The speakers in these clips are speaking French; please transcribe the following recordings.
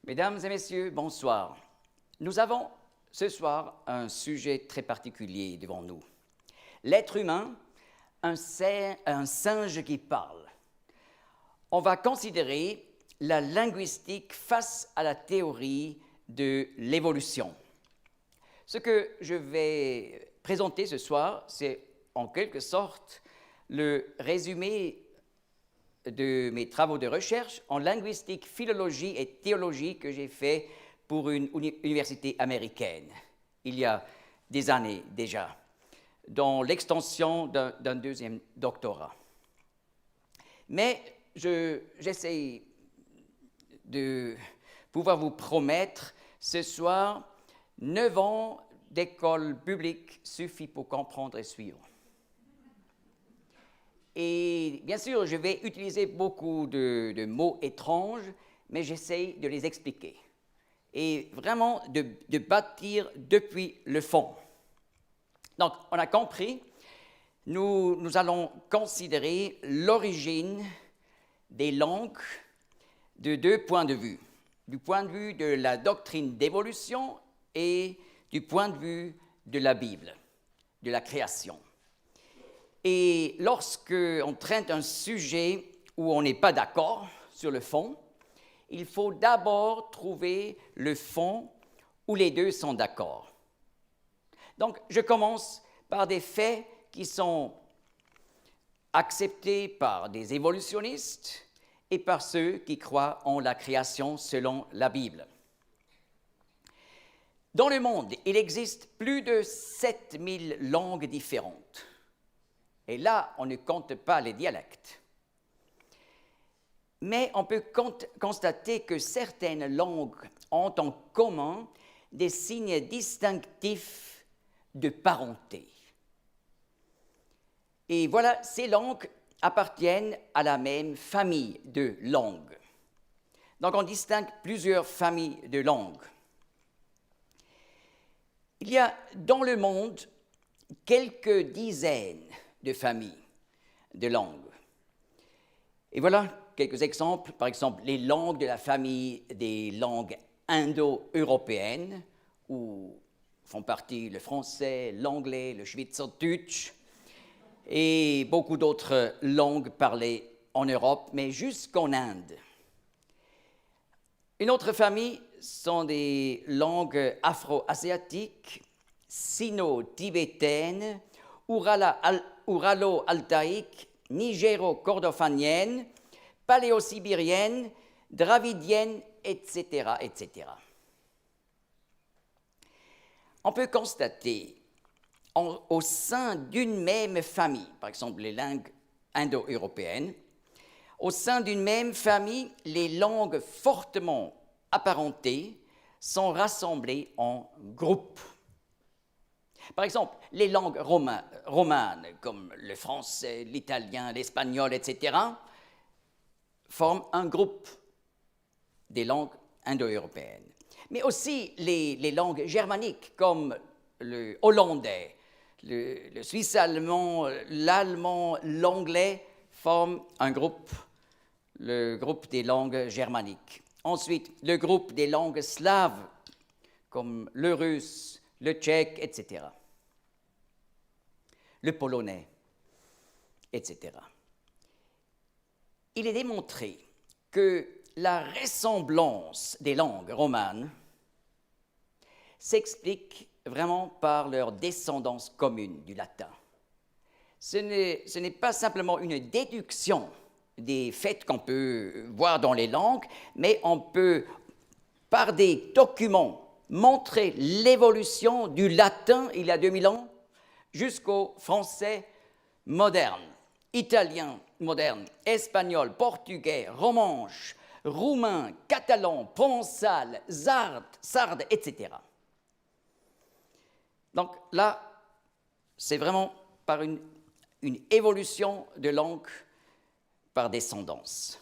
Mesdames et messieurs, bonsoir. Nous avons ce soir un sujet très particulier devant nous. L'être humain, un singe qui parle. On va considérer la linguistique face à la théorie de l'évolution. Ce que je vais présenter ce soir, c'est en quelque sorte le résumé de mes travaux de recherche en linguistique, philologie et théologie que j'ai fait pour une université américaine, il y a des années déjà, dans l'extension d'un deuxième doctorat. Mais j'essaie de pouvoir vous promettre ce soir 9 ans d'école publique suffit pour comprendre et suivre. Et bien sûr, je vais utiliser beaucoup de mots étranges, mais j'essaie de les expliquer. Et vraiment de bâtir depuis le fond. Donc, on a compris, nous allons considérer l'origine des langues de 2 points de vue. Du point de vue de la doctrine d'évolution et du point de vue de la Bible, de la création. Et lorsqu'on traite un sujet où on n'est pas d'accord sur le fond, il faut d'abord trouver le fond où les deux sont d'accord. Donc, je commence par des faits qui sont acceptés par des évolutionnistes et par ceux qui croient en la création selon la Bible. Dans le monde, il existe plus de 7000 langues différentes. Et là, on ne compte pas les dialectes. Mais on peut constater que certaines langues ont en commun des signes distinctifs de parenté. Et voilà, ces langues appartiennent à la même famille de langues. Donc, on distingue plusieurs familles de langues. Il y a dans le monde quelques dizaines de familles de langues. Et voilà quelques exemples. Par exemple, les langues de la famille des langues indo-européennes, où font partie le français, l'anglais, le schweizerdeutsch, et beaucoup d'autres langues parlées en Europe, mais jusqu'en Inde. Une autre famille sont des langues afro-asiatiques, sino-tibétaines, uralo-altaïques, nigéro-kordofaniennes, paléo-sibériennes, dravidiennes, etc., etc. On peut constater au sein d'une même famille, par exemple les langues indo-européennes, au sein d'une même famille, les langues fortement apparentées sont rassemblées en groupes. Par exemple, les langues romanes, comme le français, l'italien, l'espagnol, etc., forment un groupe des langues indo-européennes. Mais aussi les langues germaniques, comme le hollandais, le suisse-allemand, l'allemand, l'anglais, forment un groupe, le groupe des langues germaniques. Ensuite, le groupe des langues slaves, comme le russe, le tchèque, etc. Le polonais, etc. Il est démontré que la ressemblance des langues romanes s'explique vraiment par leur descendance commune du latin. Ce n'est pas simplement une déduction des faits qu'on peut voir dans les langues, mais on peut, par des documents, montrer l'évolution du latin il y a 2000 ans jusqu'au français moderne, italien moderne, espagnol, portugais, romanche, roumain, catalan, provençal, sarde, etc. Donc là, c'est vraiment par une évolution de langue par descendance.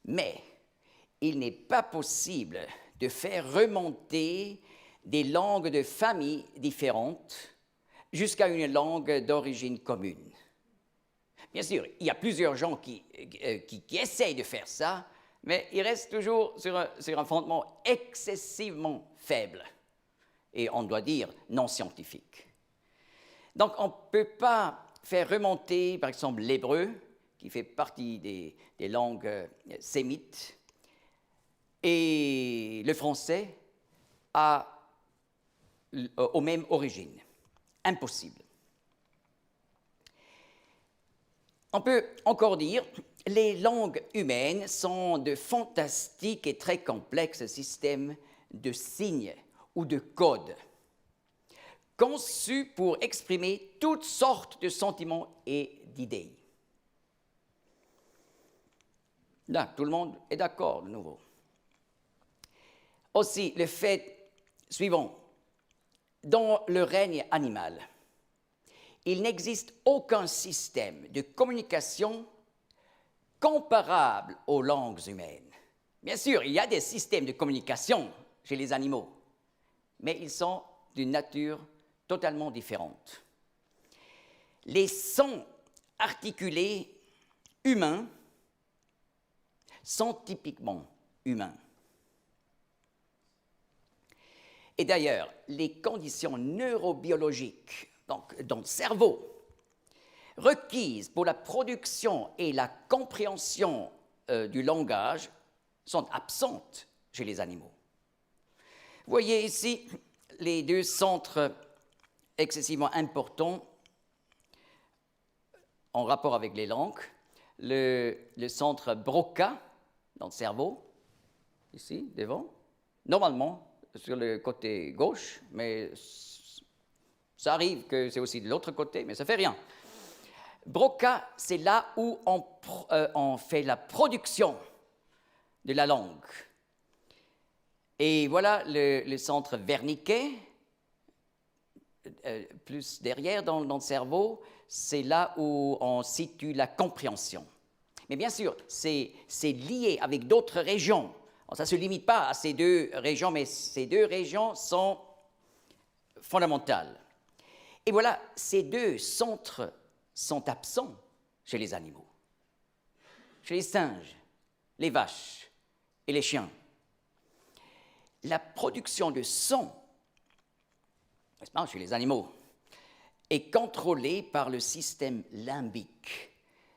Mais il n'est pas possible de faire remonter des langues de familles différentes jusqu'à une langue d'origine commune. Bien sûr, il y a plusieurs gens qui essayent de faire ça, mais il reste toujours sur un fondement excessivement faible, et on doit dire non scientifique. Donc on ne peut pas faire remonter, par exemple, l'hébreu, qui fait partie des langues sémites, et le français aux mêmes origines. Impossible. On peut encore dire, les langues humaines sont de fantastiques et très complexes systèmes de signes ou de codes, conçus pour exprimer toutes sortes de sentiments et d'idées. Là, tout le monde est d'accord de nouveau. Aussi, le fait suivant, dans le règne animal, il n'existe aucun système de communication comparable aux langues humaines. Bien sûr, il y a des systèmes de communication chez les animaux, mais ils sont d'une nature totalement différente. Les sons articulés humains sont typiquement humains. Et d'ailleurs, les conditions neurobiologiques, donc dans le cerveau, requises pour la production et la compréhension du langage sont absentes chez les animaux. Vous voyez ici les deux centres excessivement importants en rapport avec les langues. Le centre Broca dans le cerveau, ici, devant, normalement sur le côté gauche, mais ça arrive que c'est aussi de l'autre côté, mais ça ne fait rien. Broca, c'est là où on fait la production de la langue. Et voilà le centre Wernicke, plus derrière dans le cerveau, c'est là où on situe la compréhension. Mais bien sûr, c'est lié avec d'autres régions. Alors, ça ne se limite pas à ces deux régions, mais ces deux régions sont fondamentales. Et voilà, ces deux centres sont absents chez les animaux. Chez les singes, les vaches et les chiens. La production de son, n'est-ce pas, chez les animaux, est contrôlée par le système limbique.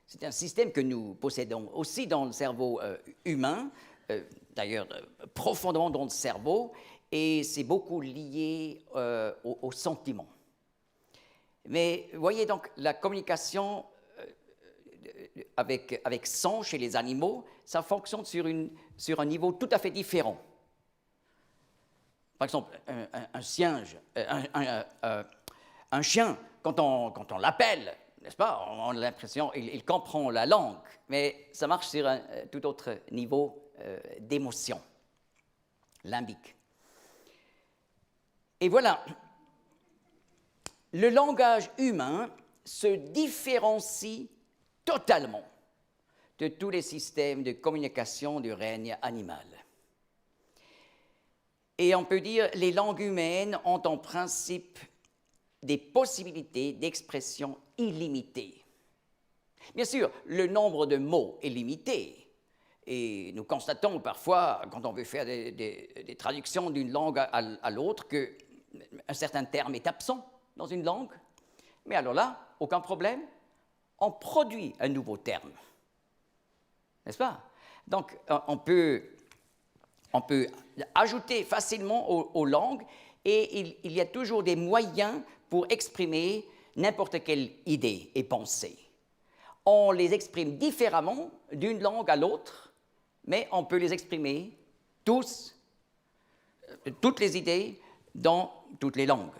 C'est un système que nous possédons aussi dans le cerveau humain, d'ailleurs profondément dans le cerveau, et c'est beaucoup lié aux sentiments. Mais vous voyez donc la communication avec son chez les animaux, ça fonctionne sur un niveau tout à fait différent. Par exemple, un chien, quand on l'appelle, n'est-ce pas, on a l'impression qu'il comprend la langue, mais ça marche sur un tout autre niveau d'émotion, limbique. Et voilà, le langage humain se différencie totalement de tous les systèmes de communication du règne animal. Et on peut dire que les langues humaines ont en principe des possibilités d'expression illimitées. Bien sûr, le nombre de mots est limité. Et nous constatons parfois, quand on veut faire des traductions d'une langue à l'autre, qu'un certain terme est absent dans une langue. Mais alors là, aucun problème, on produit un nouveau terme. N'est-ce pas? Donc, on peut ajouter facilement aux langues et il y a toujours des moyens pour exprimer n'importe quelle idée et pensée. On les exprime différemment d'une langue à l'autre, mais on peut les exprimer toutes les idées dans toutes les langues.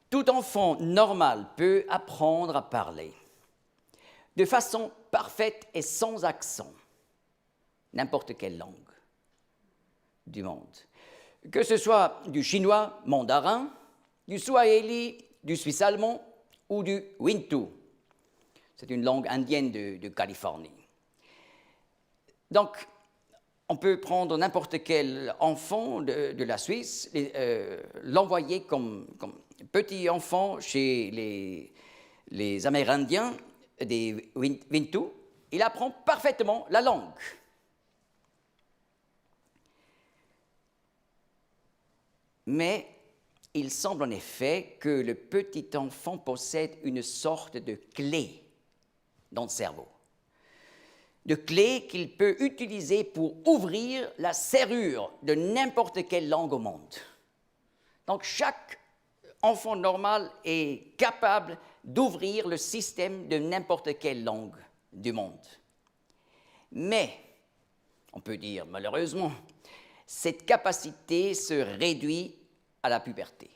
Tout enfant normal peut apprendre à parler de façon parfaite et sans accent, n'importe quelle langue du monde. Que ce soit du chinois mandarin, du swahili, du suisse allemand ou du wintu. C'est une langue indienne de Californie. Donc, on peut prendre n'importe quel enfant de la Suisse, l'envoyer comme petit enfant chez les Amérindiens des Wintu. il apprend parfaitement la langue. Mais il semble en effet que le petit enfant possède une sorte de clé dans le cerveau. De clé qu'il peut utiliser pour ouvrir la serrure de n'importe quelle langue au monde. Donc chaque enfant normal est capable d'ouvrir le système de n'importe quelle langue du monde. Mais, on peut dire malheureusement, cette capacité se réduit à la puberté.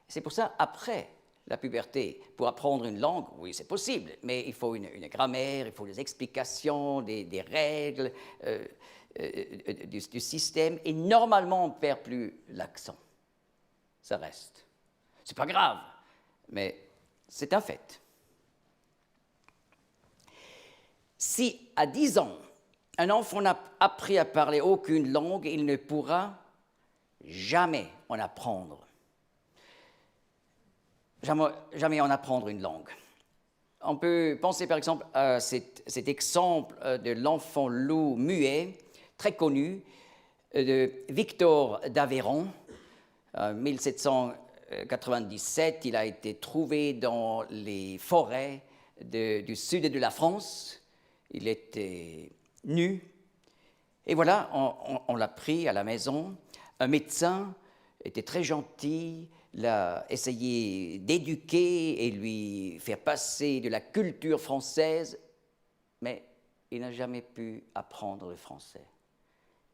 C'est pour ça, après la puberté, pour apprendre une langue, oui, c'est possible, mais il faut une grammaire, il faut des explications, des règles du système, et normalement, on ne perd plus l'accent. Ça reste. C'est pas grave, mais c'est un fait. Si, à 10 ans, un enfant n'a appris à parler aucune langue, il ne pourra jamais en apprendre. Jamais en apprendre une langue. On peut penser par exemple à cet exemple de l'enfant loup muet, très connu, de Victor d'Aveyron. En 1797, il a été trouvé dans les forêts du sud de la France. Il était nu. Et voilà, on l'a pris à la maison. Un médecin était très gentil, l'a essayé d'éduquer et lui faire passer de la culture française, mais il n'a jamais pu apprendre le français.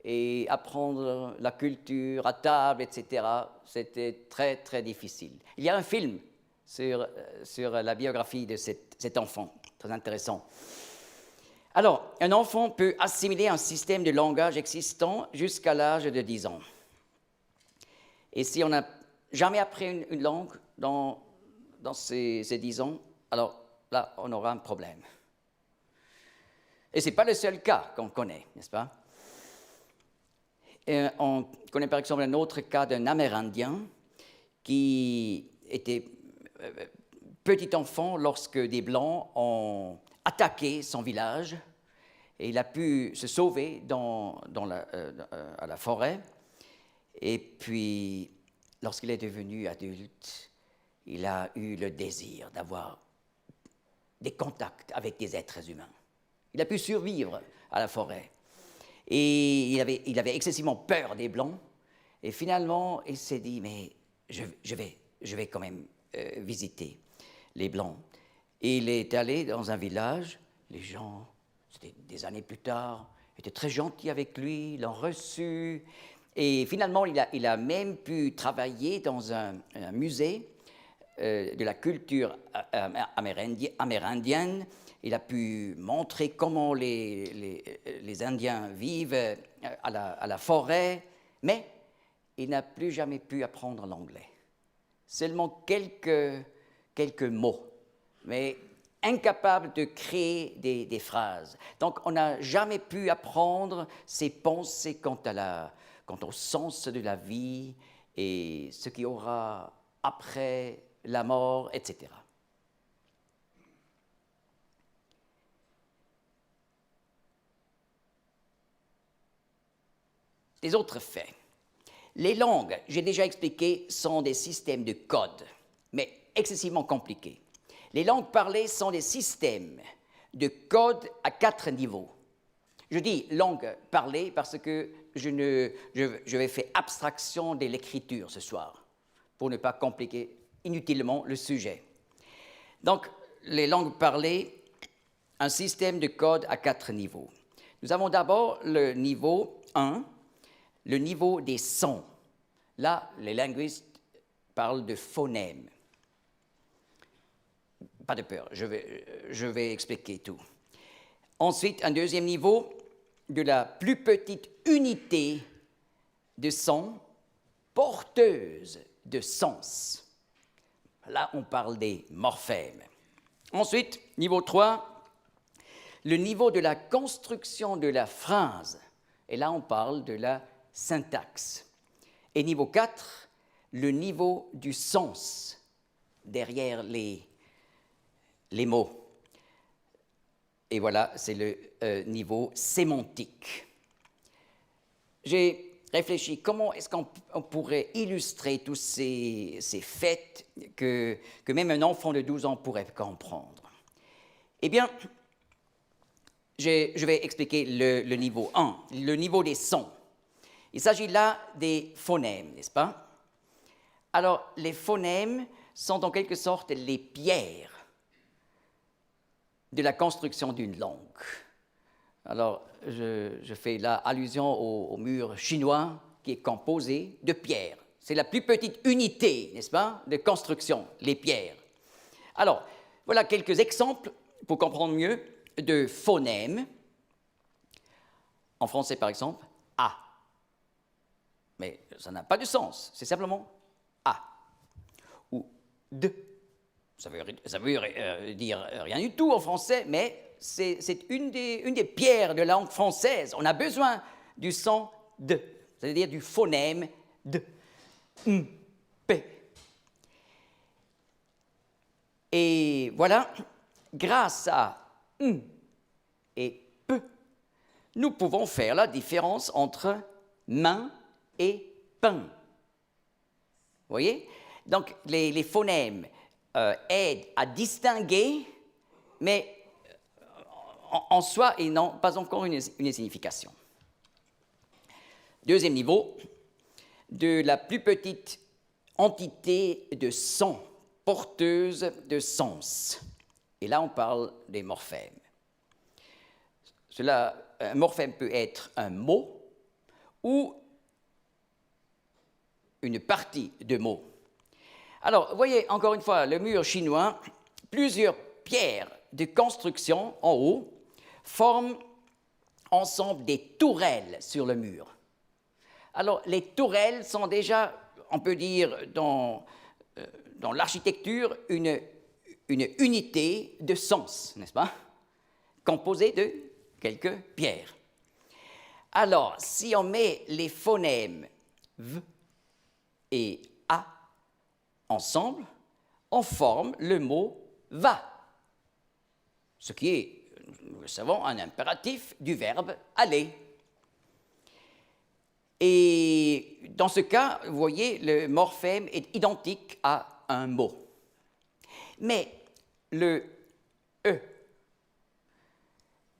Et apprendre la culture à table, etc., c'était très, très difficile. Il y a un film sur la biographie de cet enfant, très intéressant. Alors, un enfant peut assimiler un système de langage existant jusqu'à l'âge de 10 ans. Et si on n'a jamais appris une langue dans ces 10 ans, alors là, on aura un problème. Et ce n'est pas le seul cas qu'on connaît, n'est-ce pas? Et on connaît par exemple un autre cas d'un Amérindien qui était petit enfant lorsque des Blancs ont attaqué son village et il a pu se sauver à la forêt. Et puis, lorsqu'il est devenu adulte, il a eu le désir d'avoir des contacts avec des êtres humains. Il a pu survivre à la forêt. Et il avait excessivement peur des Blancs. Et finalement, il s'est dit, mais je vais quand même visiter les Blancs. Et il est allé dans un village. Les gens, c'était des années plus tard, étaient très gentils avec lui, l'ont reçu. Et finalement, il a même pu travailler dans un musée de la culture amérindienne. Il a pu montrer comment les Indiens vivent à la forêt, mais il n'a plus jamais pu apprendre l'anglais. Seulement quelques mots, mais incapable de créer des phrases. Donc, on n'a jamais pu apprendre ses pensées quant au sens de la vie et ce qu'il y aura après la mort, etc. Des autres faits. Les langues, j'ai déjà expliqué, sont des systèmes de code, mais excessivement compliqués. Les langues parlées sont des systèmes de code à 4 niveaux. Je dis langue parlée parce que je vais faire abstraction de l'écriture ce soir, pour ne pas compliquer inutilement le sujet. Donc, les langues parlées, un système de code à 4 niveaux. Nous avons d'abord le niveau 1, le niveau des sons. Là, les linguistes parlent de phonèmes. Pas de peur, je vais expliquer tout. Ensuite, un deuxième niveau de la plus petite unité de son porteuse de sens. Là, on parle des morphèmes. Ensuite, niveau 3, le niveau de la construction de la phrase. Et là, on parle de la syntaxe. Et niveau 4, le niveau du sens derrière les mots. Et voilà, c'est le niveau sémantique. J'ai réfléchi, comment est-ce qu'on pourrait illustrer tous ces faits que même un enfant de 12 ans pourrait comprendre? Eh bien, je vais expliquer le niveau 1, le niveau des sons. Il s'agit là des phonèmes, n'est-ce pas? Alors, les phonèmes sont en quelque sorte les pierres de la construction d'une langue. Alors, je fais là allusion au mur chinois qui est composé de pierres. C'est la plus petite unité, n'est-ce pas, de construction, les pierres. Alors, voilà quelques exemples, pour comprendre mieux, de phonèmes. En français, par exemple, A. Mais ça n'a pas de sens, c'est simplement A. Ou D. Ça veut dire rien du tout en français, mais c'est une des pierres de la langue française. On a besoin du son D, c'est-à-dire du phonème D. P. Et voilà, grâce à et P, nous pouvons faire la différence entre main et pain. Vous voyez? Donc, les phonèmes aident à distinguer, mais en soi, ils n'ont pas encore une signification. Deuxième niveau, de la plus petite entité de son, porteuse de sens. Et là, on parle des morphèmes. Un morphème peut être un mot ou une partie de mot. Alors, vous voyez, encore une fois, le mur chinois, plusieurs pierres de construction en haut forment ensemble des tourelles sur le mur. Alors, les tourelles sont déjà, on peut dire, dans l'architecture, une unité de sens, n'est-ce pas? Composée de quelques pierres. Alors, si on met les phonèmes V et A ensemble, on forme le mot va, ce qui est, nous le savons, un impératif du verbe aller. Et dans ce cas, vous voyez, le morphème est identique à un mot. Mais le E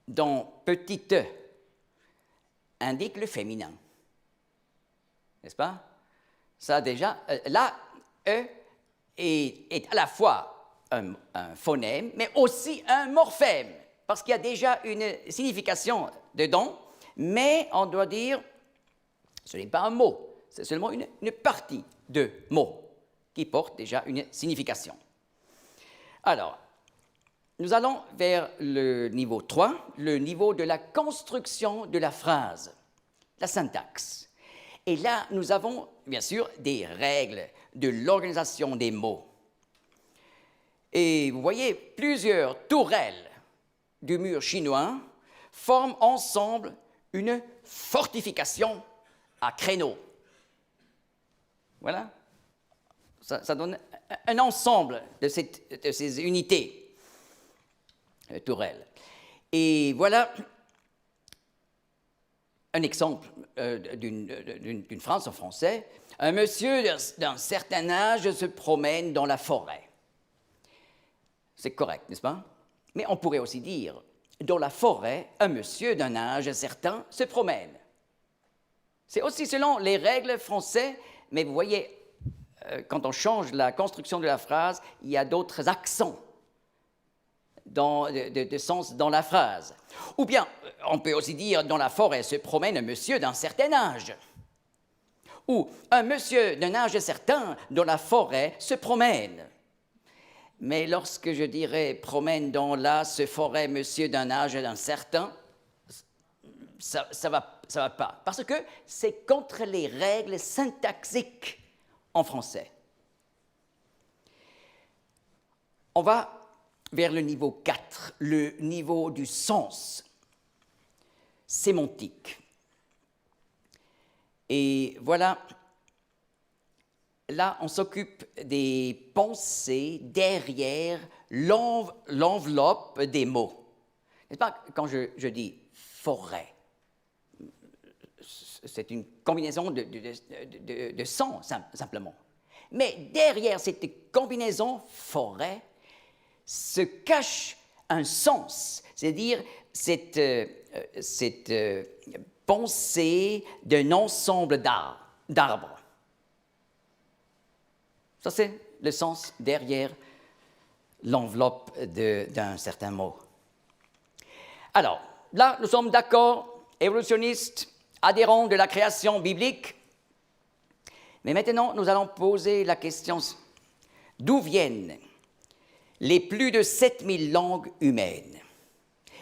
dans petit e indique le féminin. N'est-ce pas? Ça déjà, là, E est à la fois un phonème, mais aussi un morphème, parce qu'il y a déjà une signification dedans, mais on doit dire, ce n'est pas un mot, c'est seulement une partie de mot qui porte déjà une signification. Alors, nous allons vers le niveau 3, le niveau de la construction de la phrase, la syntaxe. Et là, nous avons, bien sûr, des règles de l'organisation des mots. Et vous voyez, plusieurs tourelles du mur chinois forment ensemble une fortification à créneaux. Voilà. Ça donne un ensemble de ces unités. Tourelle. Et voilà un exemple d'une phrase en français. Un monsieur d'un certain âge se promène dans la forêt. C'est correct, n'est-ce pas? Mais on pourrait aussi dire, dans la forêt, un monsieur d'un âge certain se promène. C'est aussi selon les règles françaises, mais vous voyez, quand on change la construction de la phrase, il y a d'autres accents de sens dans la phrase. Ou bien, on peut aussi dire, dans la forêt se promène un monsieur d'un certain âge. Ou un monsieur d'un âge certain dans la forêt se promène. Mais lorsque je dirais promène dans la forêt monsieur d'un âge d'un certain, ça va pas. Parce que c'est contre les règles syntaxiques en français. On va vers le niveau 4, le niveau du sens sémantique. Et voilà, là, on s'occupe des pensées derrière l'enveloppe des mots. N'est-ce pas, quand je dis forêt, c'est une combinaison de sons, simplement. Mais derrière cette combinaison forêt se cache un sens, c'est-à-dire cette pensée d'un ensemble d'arbres. Ça, c'est le sens derrière l'enveloppe d'un certain mot. Alors, là, nous sommes d'accord, évolutionnistes, adhérents de la création biblique. Mais maintenant, nous allons poser la question, d'où viennent les plus de 7000 langues humaines?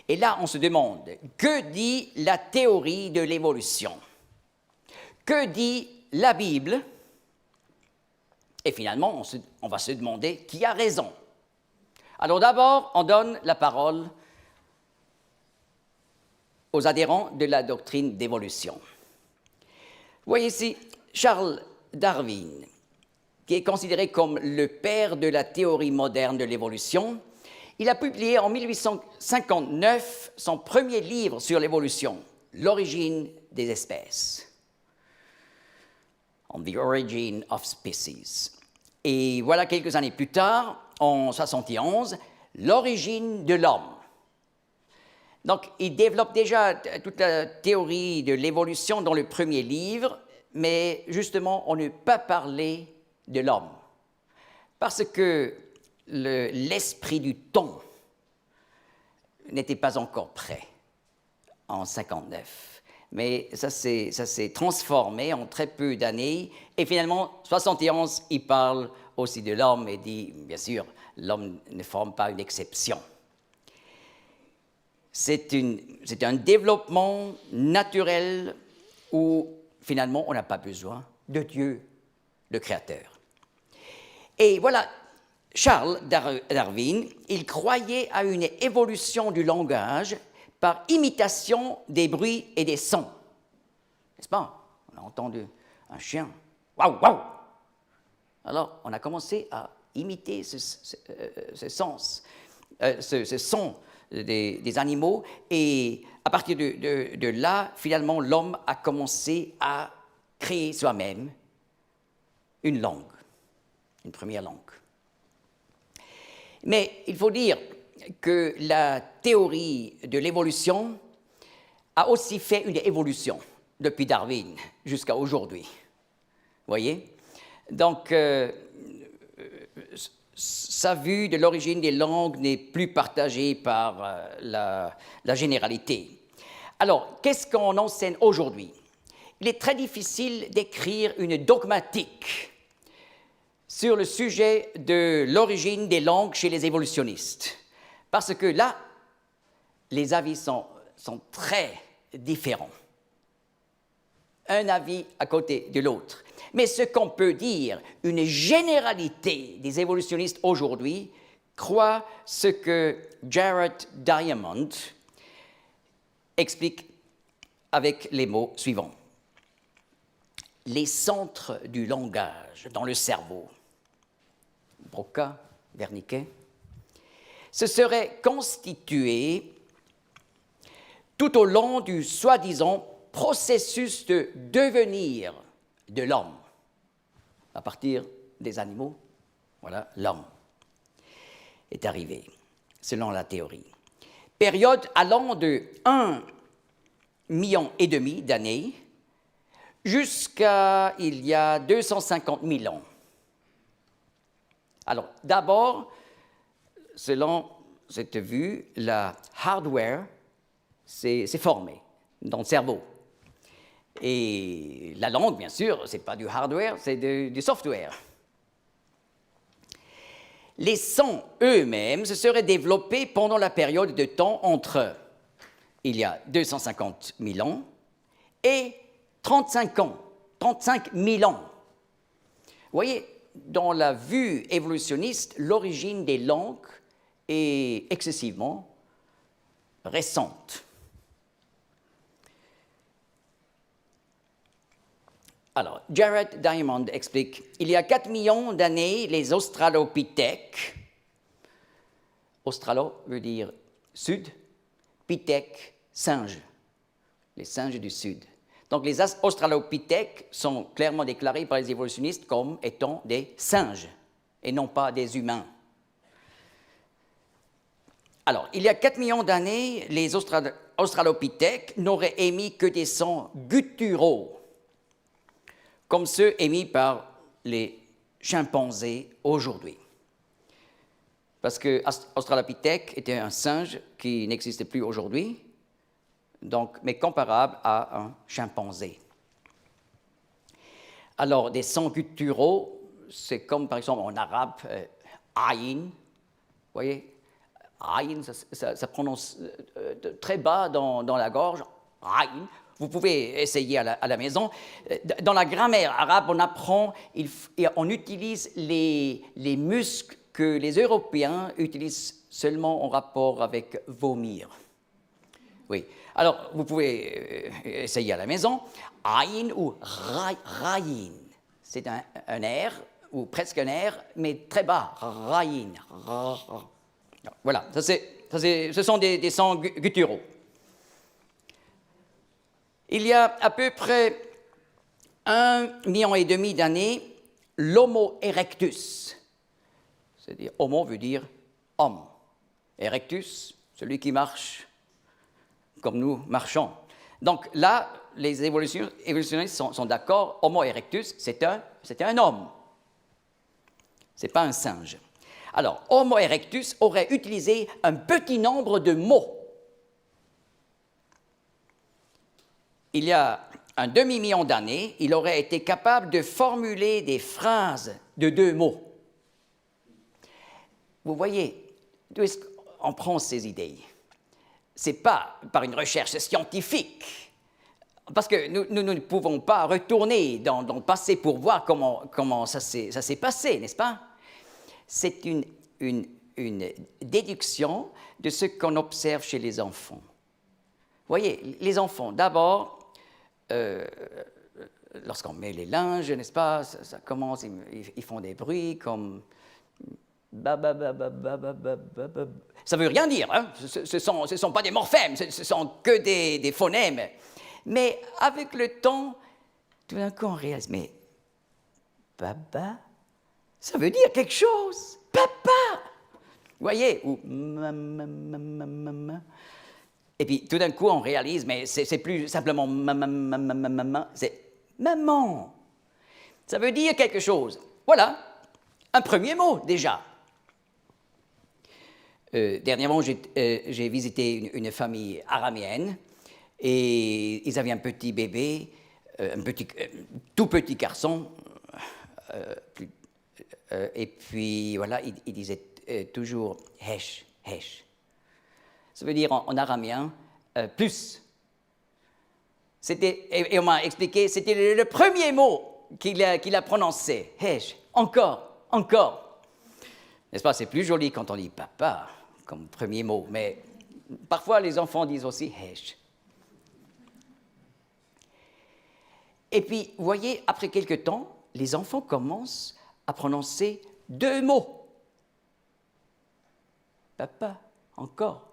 Et là, on se demande, que dit la théorie de l'évolution? Que dit la Bible? Et finalement, on va se demander qui a raison. Alors d'abord, on donne la parole aux adhérents de la doctrine d'évolution. Vous voyez ici Charles Darwin, qui est considéré comme le père de la théorie moderne de l'évolution. Il a publié en 1859 son premier livre sur l'évolution, L'origine des espèces. On the Origin of Species. Et voilà quelques années plus tard, en 1971, L'origine de l'homme. Donc, il développe déjà toute la théorie de l'évolution dans le premier livre, mais justement, on ne peut pas parler de l'homme. Parce que l'esprit du temps n'était pas encore prêt en 1959. Mais ça s'est transformé en très peu d'années. Et finalement, 71, il parle aussi de l'homme et dit, bien sûr, l'homme ne forme pas une exception. C'est un développement naturel où, finalement, on n'a pas besoin de Dieu, le Créateur. Et voilà, Charles Darwin, il croyait à une évolution du langage par imitation des bruits et des sons. N'est-ce pas? On a entendu un chien. Waouh, waouh! Alors, on a commencé à imiter ce son des animaux, et à partir de là, finalement, l'homme a commencé à créer soi-même une langue, une première langue. Mais il faut dire que la théorie de l'évolution a aussi fait une évolution depuis Darwin jusqu'à aujourd'hui. Vous voyez? Donc, sa vue de l'origine des langues n'est plus partagée par la généralité. Alors, qu'est-ce qu'on enseigne aujourd'hui? Il est très difficile d'écrire une dogmatique sur le sujet de l'origine des langues chez les évolutionnistes, parce que là, les avis sont très différents. Un avis à côté de l'autre. Mais ce qu'on peut dire, une généralité des évolutionnistes aujourd'hui croit ce que Jared Diamond explique avec les mots suivants. Les centres du langage dans le cerveau, Broca, Wernicke, se seraient constitués tout au long du soi-disant processus de devenir de l'homme. À partir des animaux, voilà, l'homme est arrivé, selon la théorie. Période allant de 1,5 million d'années jusqu'à il y a 250 000 ans. Alors, d'abord, selon cette vue, la hardware s'est formée dans le cerveau. Et la langue, bien sûr, ce n'est pas du hardware, c'est du software. Les sons eux-mêmes se seraient développés pendant la période de temps entre il y a 250 000 ans et 35 000 ans. Vous voyez, dans la vue évolutionniste, l'origine des langues est excessivement récente. Alors, Jared Diamond explique, il y a 4 millions d'années, les australopithèques, australo veut dire sud, australopithèques singes, les singes du Sud. Donc les australopithèques sont clairement déclarés par les évolutionnistes comme étant des singes et non pas des humains. Alors, il y a 4 millions d'années, les australopithèques n'auraient émis que des sons gutturaux, comme ceux émis par les chimpanzés aujourd'hui. Parce que Australopithèque était un singe qui n'existe plus aujourd'hui, donc, mais comparable à un chimpanzé. Alors, des sons gutturaux, c'est comme par exemple en arabe, aïn, vous voyez, aïn, ça prononce très bas dans la gorge, aïn. Vous pouvez essayer à la maison. Dans la grammaire arabe, on apprend, on utilise les muscles que les Européens utilisent seulement en rapport avec vomir. Oui. Alors, vous pouvez essayer à la maison. Aïn ou raïn. C'est un R, ou presque un R, mais très bas. Raïn. Voilà, ce sont des sons gutturaux. Il y a à peu près 1,5 million d'années, l'Homo erectus, c'est-à-dire homo veut dire homme, erectus, celui qui marche comme nous marchons. Donc là, les évolutionnistes sont d'accord, Homo erectus, c'est un homme, ce n'est pas un singe. Alors, Homo erectus aurait utilisé un petit nombre de mots. Il y a un demi-million d'années, il aurait été capable de formuler des phrases de 2 mots. Vous voyez, d'où est-ce qu'on prend ces idées? Ce n'est pas par une recherche scientifique, parce que nous ne pouvons pas retourner dans le passé pour voir comment ça s'est passé, n'est-ce pas? C'est une déduction de ce qu'on observe chez les enfants. Vous voyez, les enfants, d'abord, lorsqu'on met les linges, n'est-ce pas, ça commence, ils font des bruits comme... Ça ne veut rien dire, hein? Ce sont pas des morphèmes, ce sont que des phonèmes. Mais avec le temps, tout d'un coup, on réalise, mais baba, ça veut dire quelque chose, papa, vous voyez, ou et puis tout d'un coup, on réalise, mais c'est plus simplement c'est maman. Ça veut dire quelque chose. Voilà, un premier mot déjà. Dernièrement, j'ai visité une famille araméenne et ils avaient un petit bébé, tout petit garçon, et puis voilà, il disait toujours hesh, hesh. Ça veut dire en araméen plus. Et on m'a expliqué, c'était le premier mot qu'il a prononcé, hesh, encore. N'est-ce pas, c'est plus joli quand on dit papa comme premier mot, mais parfois les enfants disent aussi hesh. Et puis, vous voyez, après quelque temps, les enfants commencent à prononcer 2 mots. Papa, encore.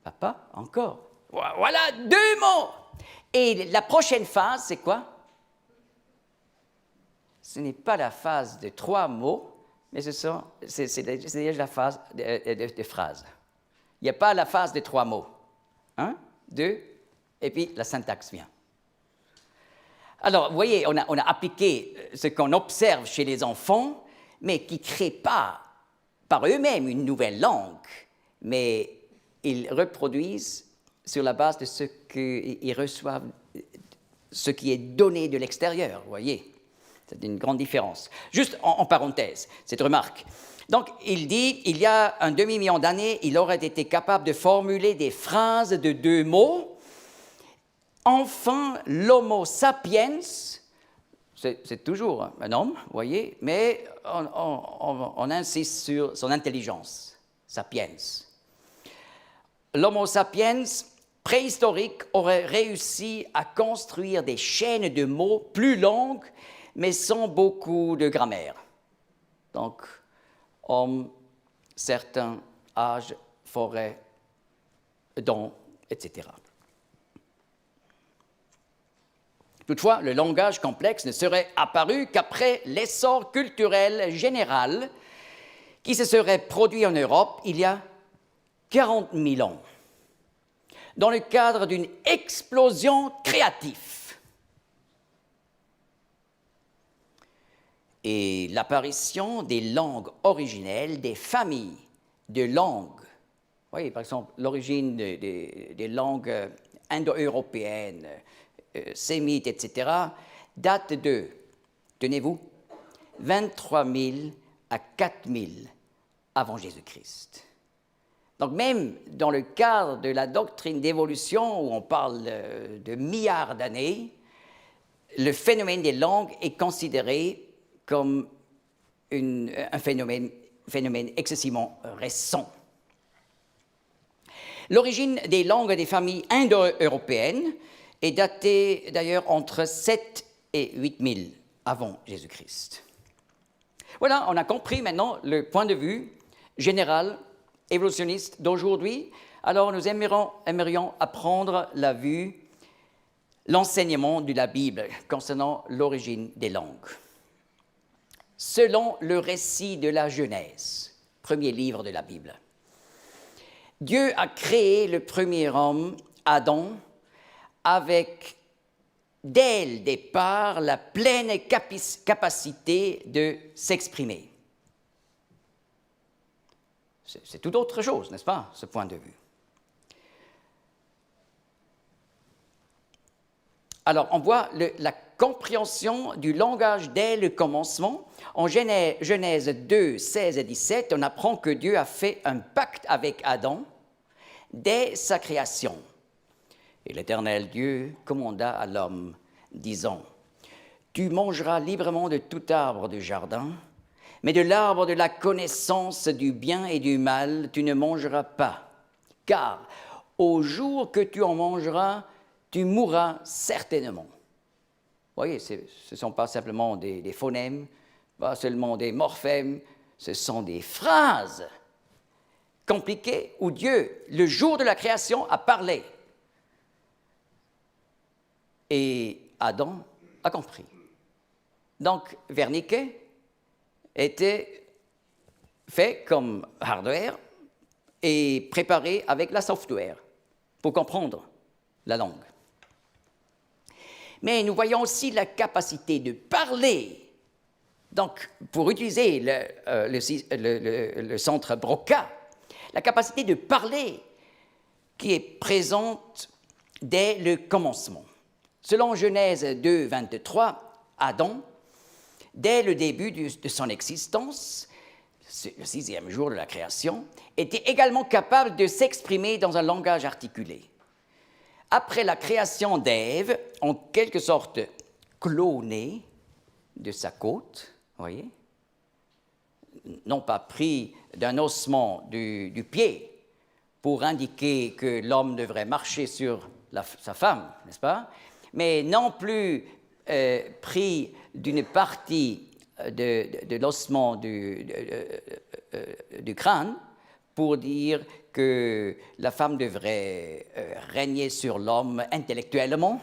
Papa, encore. Voilà 2 mots. Et la prochaine phase, c'est quoi? Ce n'est pas la phase de 3 mots, mais c'est déjà la phase de phrases. Il n'y a pas la phase de 3 mots. 1, 2, et puis la syntaxe vient. Alors, vous voyez, on a appliqué ce qu'on observe chez les enfants, mais qui ne créent pas par eux-mêmes une nouvelle langue, mais ils reproduisent sur la base de ce qu'ils reçoivent, ce qui est donné de l'extérieur, vous voyez. C'est une grande différence. Juste en parenthèse, cette remarque. Donc, il dit, il y a un demi-million d'années, il aurait été capable de formuler des phrases de 2 mots. Enfin, l'Homo sapiens, c'est toujours un homme, vous voyez, mais on insiste sur son intelligence, sapiens. L'Homo sapiens préhistorique aurait réussi à construire des chaînes de mots plus longues, mais sans beaucoup de grammaire. Donc, homme, certain, âge, forêt, dons, etc. Toutefois, le langage complexe ne serait apparu qu'après l'essor culturel général qui se serait produit en Europe il y a 40 000 ans, dans le cadre d'une explosion créative. Et l'apparition des langues originelles, des familles de langues. Vous voyez, par exemple, l'origine des langues indo-européennes, sémites, etc., date de, tenez-vous, 23 000 à 4 000 avant Jésus-Christ. Donc même dans le cadre de la doctrine d'évolution, où on parle de milliards d'années, le phénomène des langues est considéré comme un phénomène excessivement récent. L'origine des langues des familles indo-européennes est datée d'ailleurs entre 7 et 8 000 avant Jésus-Christ. Voilà, on a compris maintenant le point de vue général évolutionniste d'aujourd'hui. Alors nous aimerions apprendre la vue, l'enseignement de la Bible concernant l'origine des langues. Selon le récit de la Genèse, premier livre de la Bible, Dieu a créé le premier homme, Adam, avec, dès le départ, la pleine capacité de s'exprimer. C'est tout autre chose, n'est-ce pas, ce point de vue? Alors, on voit la compréhension du langage dès le commencement. En Genèse 2, 16 et 17, on apprend que Dieu a fait un pacte avec Adam dès sa création. Et l'Éternel Dieu commanda à l'homme, disant, « Tu mangeras librement de tout arbre du jardin, mais de l'arbre de la connaissance du bien et du mal, tu ne mangeras pas, car au jour que tu en mangeras, tu mourras certainement. » Vous voyez, ce ne sont pas simplement des phonèmes, pas seulement des morphèmes, ce sont des phrases compliquées où Dieu, le jour de la création, a parlé. Et Adam a compris. Donc, Wernicke était fait comme hardware et préparé avec la software pour comprendre la langue. Mais nous voyons aussi la capacité de parler. Donc, pour utiliser le centre Broca, la capacité de parler qui est présente dès le commencement. Selon Genèse 2, 23, Adam, dès le début de son existence, le 6e jour de la création, était également capable de s'exprimer dans un langage articulé. Après la création d'Ève, en quelque sorte clonée de sa côte, voyez, non pas pris d'un ossement du pied pour indiquer que l'homme devrait marcher sur sa femme, n'est-ce pas? Mais non plus pris d'une partie de l'ossement du crâne pour dire que la femme devrait régner sur l'homme intellectuellement,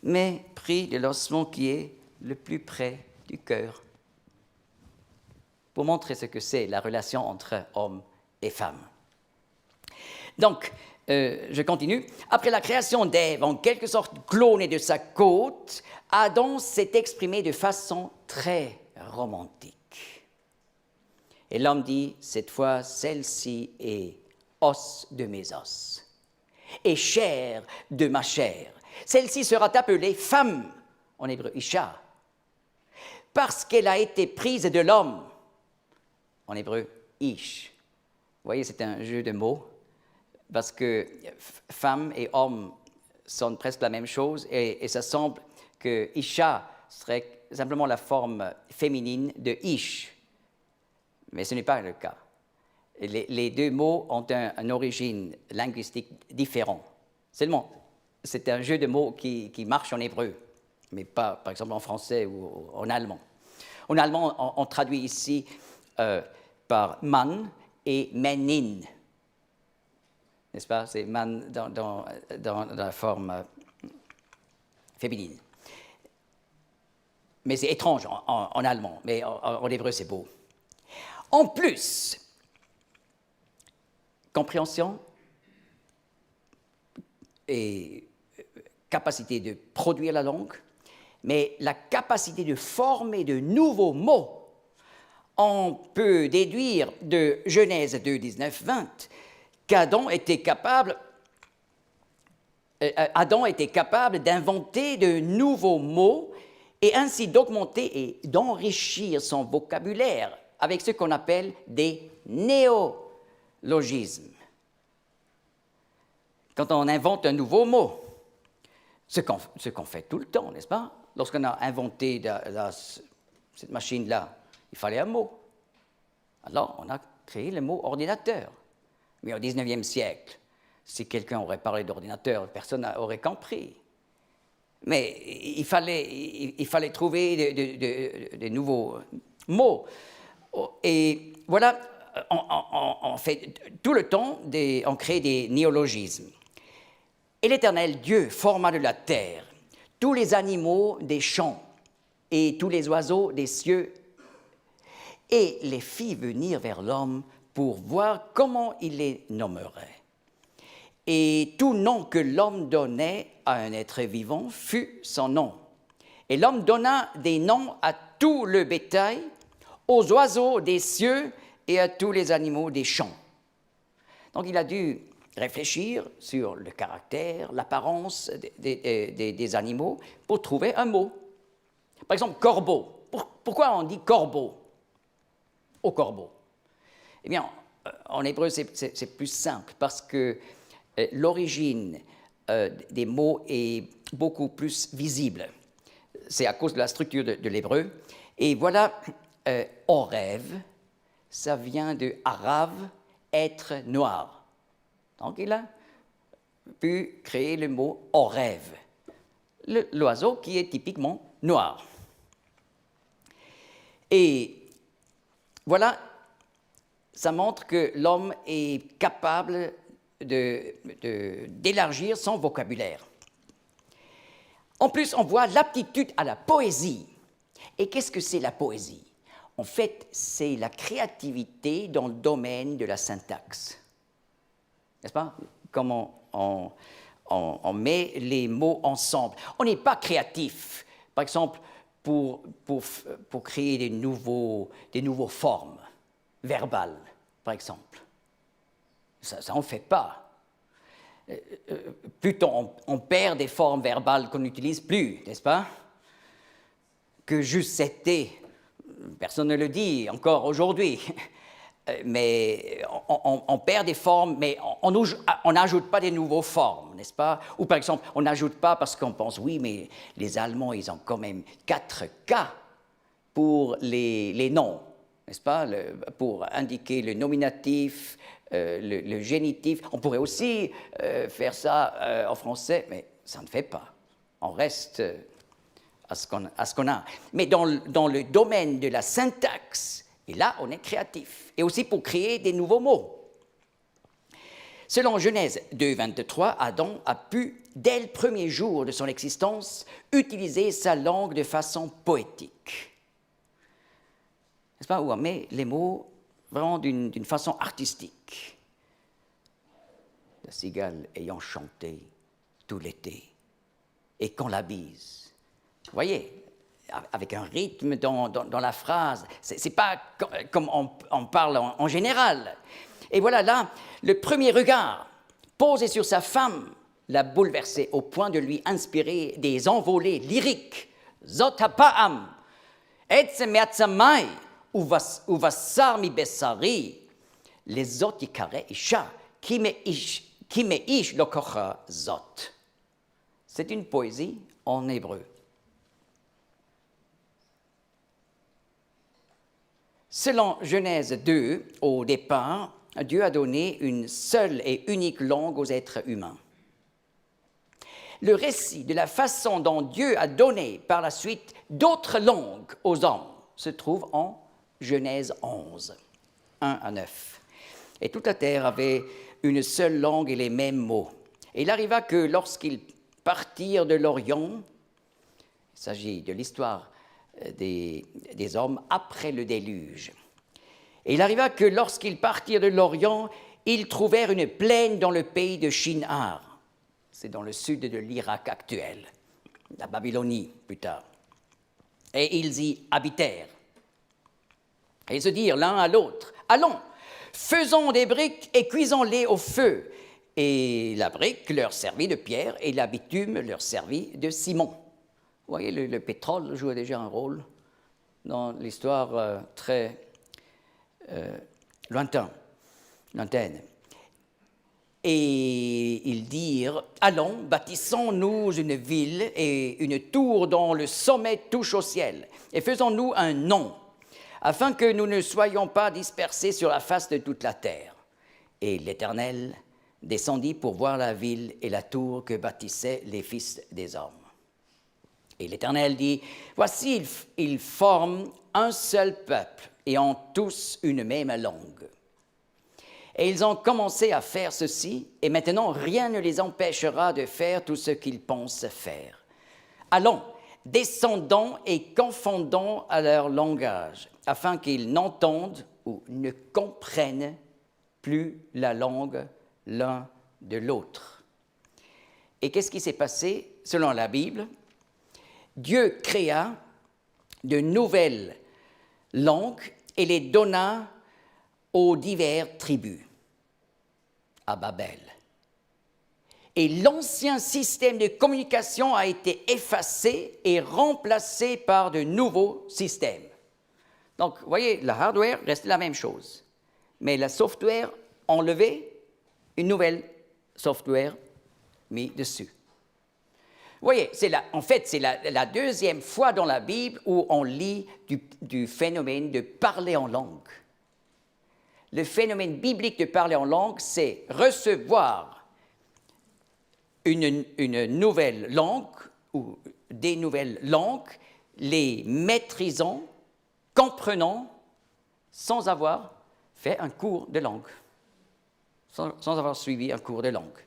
mais pris de l'ossement qui est le plus près du cœur, pour montrer ce que c'est la relation entre homme et femme. Donc, je continue. Après la création d'Ève, en quelque sorte clonée de sa côte, Adam s'est exprimé de façon très romantique. Et l'homme dit, cette fois, celle-ci est os de mes os et chair de ma chair. Celle-ci sera appelée femme, en hébreu, Isha, parce qu'elle a été prise de l'homme, en hébreu, Ish. Vous voyez, c'est un jeu de mots, parce que femme et homme sont presque la même chose, et ça semble que Isha serait simplement la forme féminine de Ish. Mais ce n'est pas le cas. Les deux mots ont une origine linguistique différente. Seulement, c'est un jeu de mots qui marche en hébreu, mais pas, par exemple, en français ou en allemand. En allemand, on traduit ici par man et menin. n'est-ce pas? C'est man dans la forme féminine. Mais c'est étrange en allemand, mais en hébreu c'est beau. En plus, compréhension et capacité de produire la langue, mais la capacité de former de nouveaux mots. On peut déduire de Genèse 2, 19, 20 qu'Adam était capable d'inventer de nouveaux mots et ainsi d'augmenter et d'enrichir son vocabulaire avec ce qu'on appelle des néologismes. Quand on invente un nouveau mot, ce qu'on fait tout le temps, n'est-ce pas? Lorsqu'on a inventé cette machine-là, il fallait un mot. Alors, on a créé le mot ordinateur. Mais au XIXe siècle, si quelqu'un aurait parlé d'ordinateur, personne n'aurait compris. Mais il fallait trouver de nouveaux mots. Et voilà, on fait tout le temps, on crée des néologismes. Et l'Éternel Dieu forma de la terre tous les animaux des champs et tous les oiseaux des cieux et les fit venir vers l'homme pour voir comment il les nommerait. Et tout nom que l'homme donnait à un être vivant fut son nom. Et l'homme donna des noms à tout le bétail, aux oiseaux des cieux et à tous les animaux des champs. Donc il a dû réfléchir sur le caractère, l'apparence des animaux pour trouver un mot. Par exemple, corbeau. Pourquoi on dit corbeau au corbeau? Eh bien, en hébreu, c'est plus simple parce que l'origine des mots est beaucoup plus visible. C'est à cause de la structure de l'hébreu. Et voilà, Orev, ça vient de Arav, être noir. Donc, il a pu créer le mot Orev, l'oiseau qui est typiquement noir. Et voilà, ça montre que l'homme est capable d'élargir son vocabulaire. En plus, on voit l'aptitude à la poésie. Et qu'est-ce que c'est la poésie? En fait, c'est la créativité dans le domaine de la syntaxe. N'est-ce pas? Comment on met les mots ensemble. On n'est pas créatif, par exemple, pour créer des nouveaux formes verbales, par exemple. Ça on ne fait pas. Plutôt, on perd des formes verbales qu'on n'utilise plus, n'est-ce pas? Que juste c'était, personne ne le dit encore aujourd'hui. Mais on perd des formes, mais on n'ajoute pas des nouvelles formes, n'est-ce pas? Ou par exemple, on n'ajoute pas parce qu'on pense, oui, mais les Allemands, ils ont quand même 4 cas pour les noms, n'est-ce pas? Pour indiquer le nominatif, le génitif. On pourrait aussi faire ça en français, mais ça ne fait pas. On reste à ce qu'on a. Mais dans le domaine de la syntaxe, et là, on est créatif. Et aussi pour créer des nouveaux mots. Selon Genèse 2, 23, Adam a pu, dès le premier jour de son existence, utiliser sa langue de façon poétique. N'est-ce pas? Où on met les mots vraiment d'une façon artistique. La cigale ayant chanté tout l'été, et qu'on la bise. Vous voyez, avec un rythme dans la phrase. C'est pas comme on parle en général. Et voilà, là, le premier regard posé sur sa femme l'a bouleversé au point de lui inspirer des envolées lyriques. Zotapa'am, etzemeatzamai, uvasar mi besari, les zotikare isha, ki me ish lokocha zot. C'est une poésie en hébreu. Selon Genèse 2, au départ, Dieu a donné une seule et unique langue aux êtres humains. Le récit de la façon dont Dieu a donné par la suite d'autres langues aux hommes se trouve en Genèse 11, 1 à 9. Et toute la terre avait une seule langue et les mêmes mots. Et il arriva que lorsqu'ils partirent de l'Orient, il s'agit de l'histoire des hommes après le déluge, et il arriva que lorsqu'ils partirent de l'Orient, ils trouvèrent une plaine dans le pays de Shinar, c'est dans le sud de l'Irak actuel, la Babylonie plus tard, et ils y habitèrent. Et ils se dirent l'un à l'autre, « Allons, faisons des briques et cuisons-les au feu. » Et la brique leur servit de pierre et la bitume leur servit de ciment. Vous voyez, le pétrole jouait déjà un rôle dans l'histoire très lointaine. Et ils dirent, « Allons, bâtissons-nous une ville et une tour dont le sommet touche au ciel, et faisons-nous un nom, afin que nous ne soyons pas dispersés sur la face de toute la terre. » Et l'Éternel descendit pour voir la ville et la tour que bâtissaient les fils des hommes. Et l'Éternel dit, « Voici, ils forment un seul peuple et ont tous une même langue. » Et ils ont commencé à faire ceci, et maintenant rien ne les empêchera de faire tout ce qu'ils pensent faire. Allons, descendons et confondons à leur langage, afin qu'ils n'entendent ou ne comprennent plus la langue l'un de l'autre. Et qu'est-ce qui s'est passé selon la Bible? Dieu créa de nouvelles langues et les donna aux diverses tribus à Babel. Et l'ancien système de communication a été effacé et remplacé par de nouveaux systèmes. Donc, vous voyez, le hardware reste la même chose, mais le software enlevé, une nouvelle software mis dessus. Vous voyez, c'est la deuxième fois dans la Bible où on lit du phénomène de parler en langue. Le phénomène biblique de parler en langue, c'est recevoir une nouvelle langue ou des nouvelles langues, les maîtrisant, comprenant, sans avoir fait un cours de langue, sans avoir suivi un cours de langue.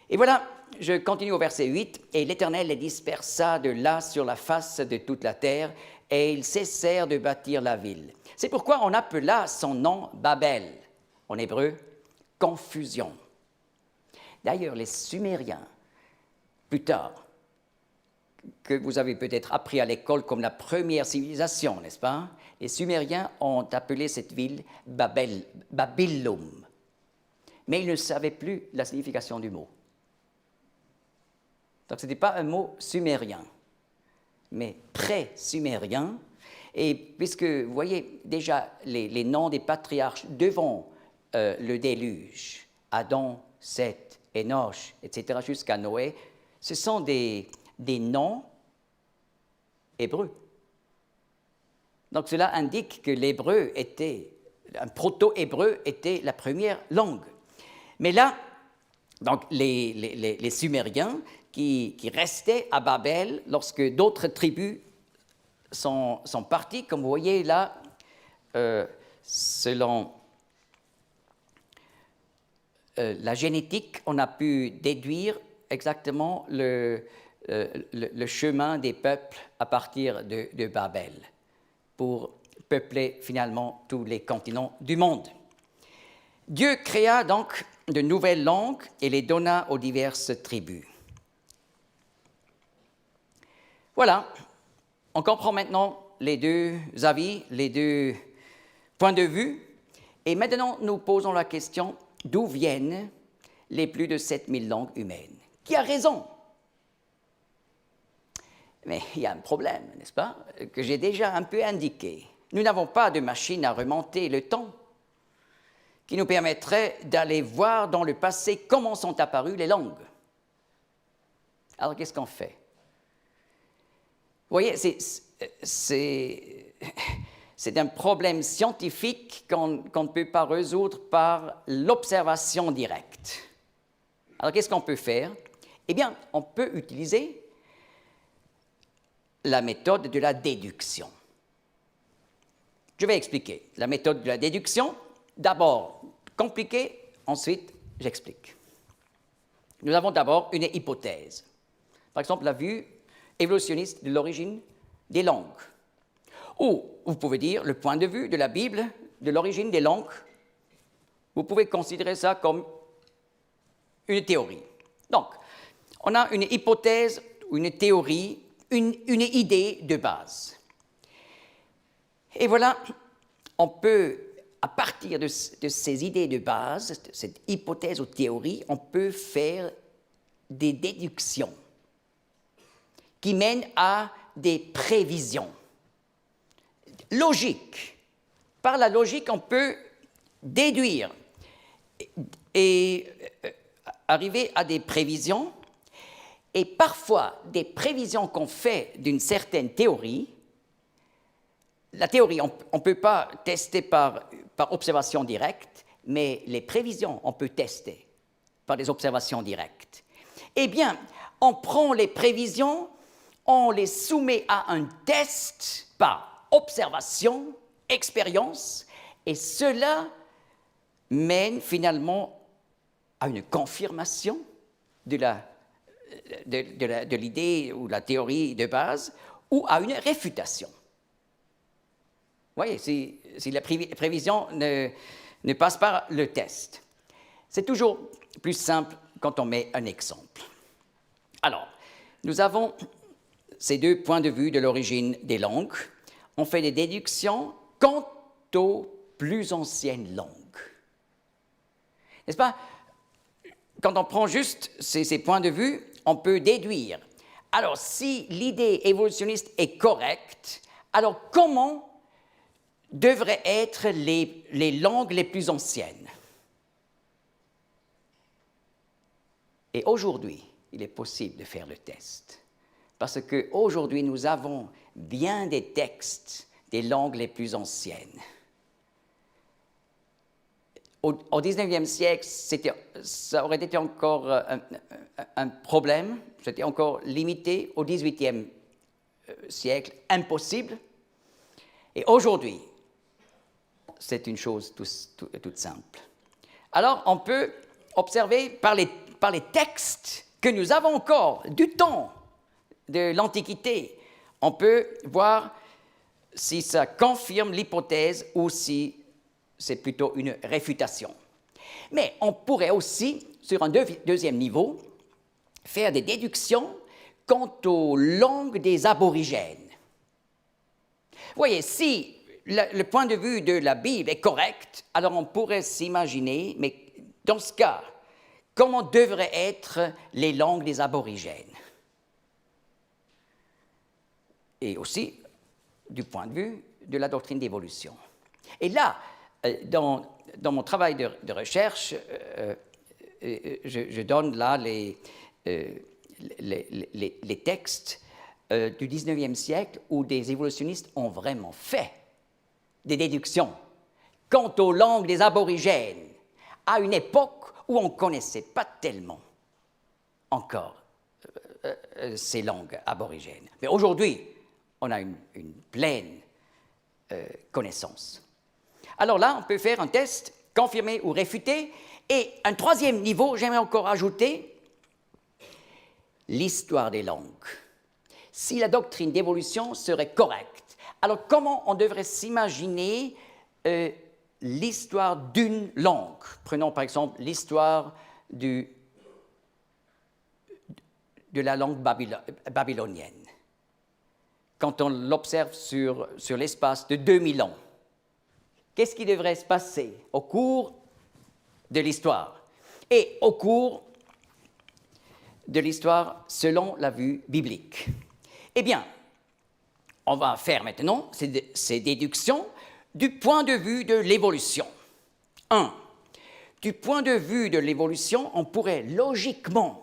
Et voilà, je continue au verset 8. « Et l'Éternel les dispersa de là sur la face de toute la terre, et ils cessèrent de bâtir la ville. C'est pourquoi on appela son nom Babel, en hébreu, confusion. » D'ailleurs, les Sumériens, plus tard, que vous avez peut-être appris à l'école comme la première civilisation, n'est-ce pas? Les Sumériens ont appelé cette ville Babylum, mais ils ne savaient plus la signification du mot. Donc, ce n'était pas un mot sumérien, mais pré-sumérien. Et puisque, vous voyez, déjà, les noms des patriarches devant le déluge, Adam, Seth, Enoch, etc., jusqu'à Noé, ce sont des noms hébreux. Donc, cela indique que l'hébreu un proto-hébreu était la première langue. Mais là, donc, les Sumériens qui restaient à Babel lorsque d'autres tribus sont parties, comme vous voyez là, selon la génétique, on a pu déduire exactement le chemin des peuples à partir de Babel pour peupler finalement tous les continents du monde. Dieu créa donc de nouvelles langues et les donna aux diverses tribus. Voilà, on comprend maintenant les deux avis, les deux points de vue, et maintenant nous posons la question, d'où viennent les plus de 7000 langues humaines? Qui a raison? Mais il y a un problème, n'est-ce pas, que j'ai déjà un peu indiqué. Nous n'avons pas de machine à remonter le temps qui nous permettrait d'aller voir dans le passé comment sont apparues les langues. Alors, qu'est-ce qu'on fait? Vous voyez, c'est un problème scientifique qu'on ne peut pas résoudre par l'observation directe. Alors, qu'est-ce qu'on peut faire? Eh bien, on peut utiliser la méthode de la déduction. Je vais expliquer. La méthode de la déduction, d'abord compliquée, ensuite J'explique. Nous avons d'abord une hypothèse. Par exemple, la vue évolutionniste de l'origine des langues. Ou, vous pouvez dire, le point de vue de la Bible de l'origine des langues. Vous pouvez considérer ça comme une théorie. Donc, on a une hypothèse ou une théorie, une idée de base. Et voilà, on peut, à partir de ces idées de base, de cette hypothèse ou théorie, on peut faire des déductions qui mènent à des prévisions. Logique. Par la logique, on peut déduire et arriver à des prévisions. Et parfois, des prévisions qu'on fait d'une certaine théorie, la théorie, on ne peut pas tester par observation directe, mais les prévisions, on peut tester par des observations directes. Eh bien, on prend les prévisions, on les soumet à un test par observation, expérience, et cela mène finalement à une confirmation de l'idée ou la théorie de base, ou à une réfutation. Vous voyez, si la prévision ne passe pas le test. C'est toujours plus simple quand on met un exemple. Alors, nous avons ces deux points de vue de l'origine des langues. On fait des déductions quant aux plus anciennes langues. N'est-ce pas? Quand on prend juste ces points de vue, on peut déduire. Alors, si l'idée évolutionniste est correcte, alors comment devraient être les langues les plus anciennes? Et aujourd'hui, il est possible de faire le test. Parce qu'aujourd'hui, nous avons bien des textes des langues les plus anciennes. Au XIXe siècle, ça aurait été encore un problème, c'était encore limité. Au XVIIIe siècle, impossible. Et aujourd'hui, c'est une chose toute simple. Alors, on peut observer par les textes que nous avons encore du temps de l'Antiquité, on peut voir si ça confirme l'hypothèse ou si c'est plutôt une réfutation. Mais on pourrait aussi, sur un deuxième niveau, faire des déductions quant aux langues des aborigènes. Vous voyez, si le point de vue de la Bible est correct, alors on pourrait s'imaginer, mais dans ce cas, comment devraient être les langues des aborigènes? Et aussi du point de vue de la doctrine d'évolution. Et là, dans mon travail de recherche, je donne là les textes du XIXe siècle où des évolutionnistes ont vraiment fait des déductions quant aux langues des aborigènes à une époque où on ne connaissait pas tellement encore ces langues aborigènes. Mais aujourd'hui, on a une pleine connaissance. Alors là, on peut faire un test, confirmer ou réfuter. Et un troisième niveau, j'aimerais encore ajouter l'histoire des langues. Si la doctrine d'évolution serait correcte, alors comment on devrait s'imaginer l'histoire d'une langue? Prenons par exemple l'histoire de la langue babylonienne. Quand on l'observe sur l'espace de 2000 ans, qu'est-ce qui devrait se passer au cours de l'histoire et au cours de l'histoire selon la vue biblique? Eh bien, on va faire maintenant ces déductions du point de vue de l'évolution. 1. Du point de vue de l'évolution, on pourrait logiquement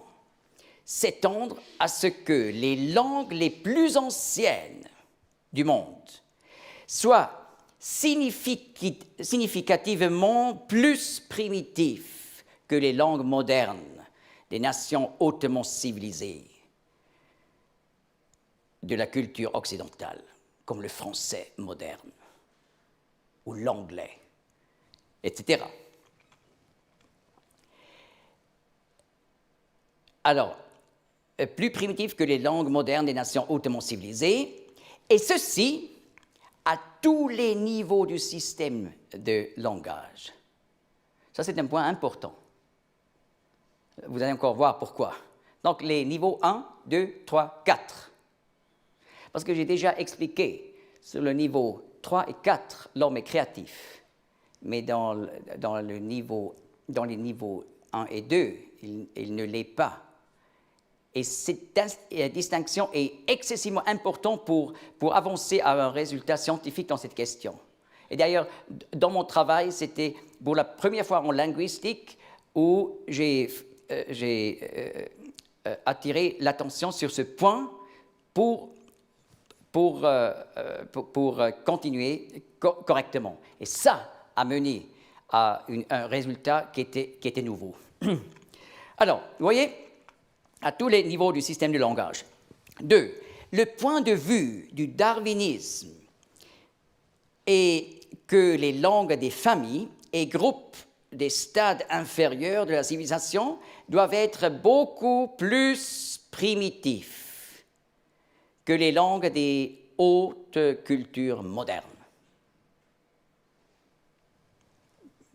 s'étendre à ce que les langues les plus anciennes du monde soient significativement plus primitives que les langues modernes des nations hautement civilisées de la culture occidentale, comme le français moderne ou l'anglais, etc. Alors, plus primitif que les langues modernes des nations hautement civilisées, et ceci à tous les niveaux du système de langage. Ça, c'est un point important. Vous allez encore voir pourquoi. Donc, les niveaux 1, 2, 3, 4. Parce que j'ai déjà expliqué, sur le niveau 3 et 4, l'homme est créatif. Mais dans les niveaux 1 et 2, il ne l'est pas. Et cette distinction est excessivement importante pour avancer à un résultat scientifique dans cette question. Et d'ailleurs, dans mon travail, c'était pour la première fois en linguistique où j'ai attiré l'attention sur ce point pour continuer correctement. Et ça a mené à un résultat qui était nouveau. Alors, vous voyez, à tous les niveaux du système de langage. 2. Le point de vue du darwinisme est que les langues des familles et groupes des stades inférieurs de la civilisation doivent être beaucoup plus primitifs que les langues des hautes cultures modernes.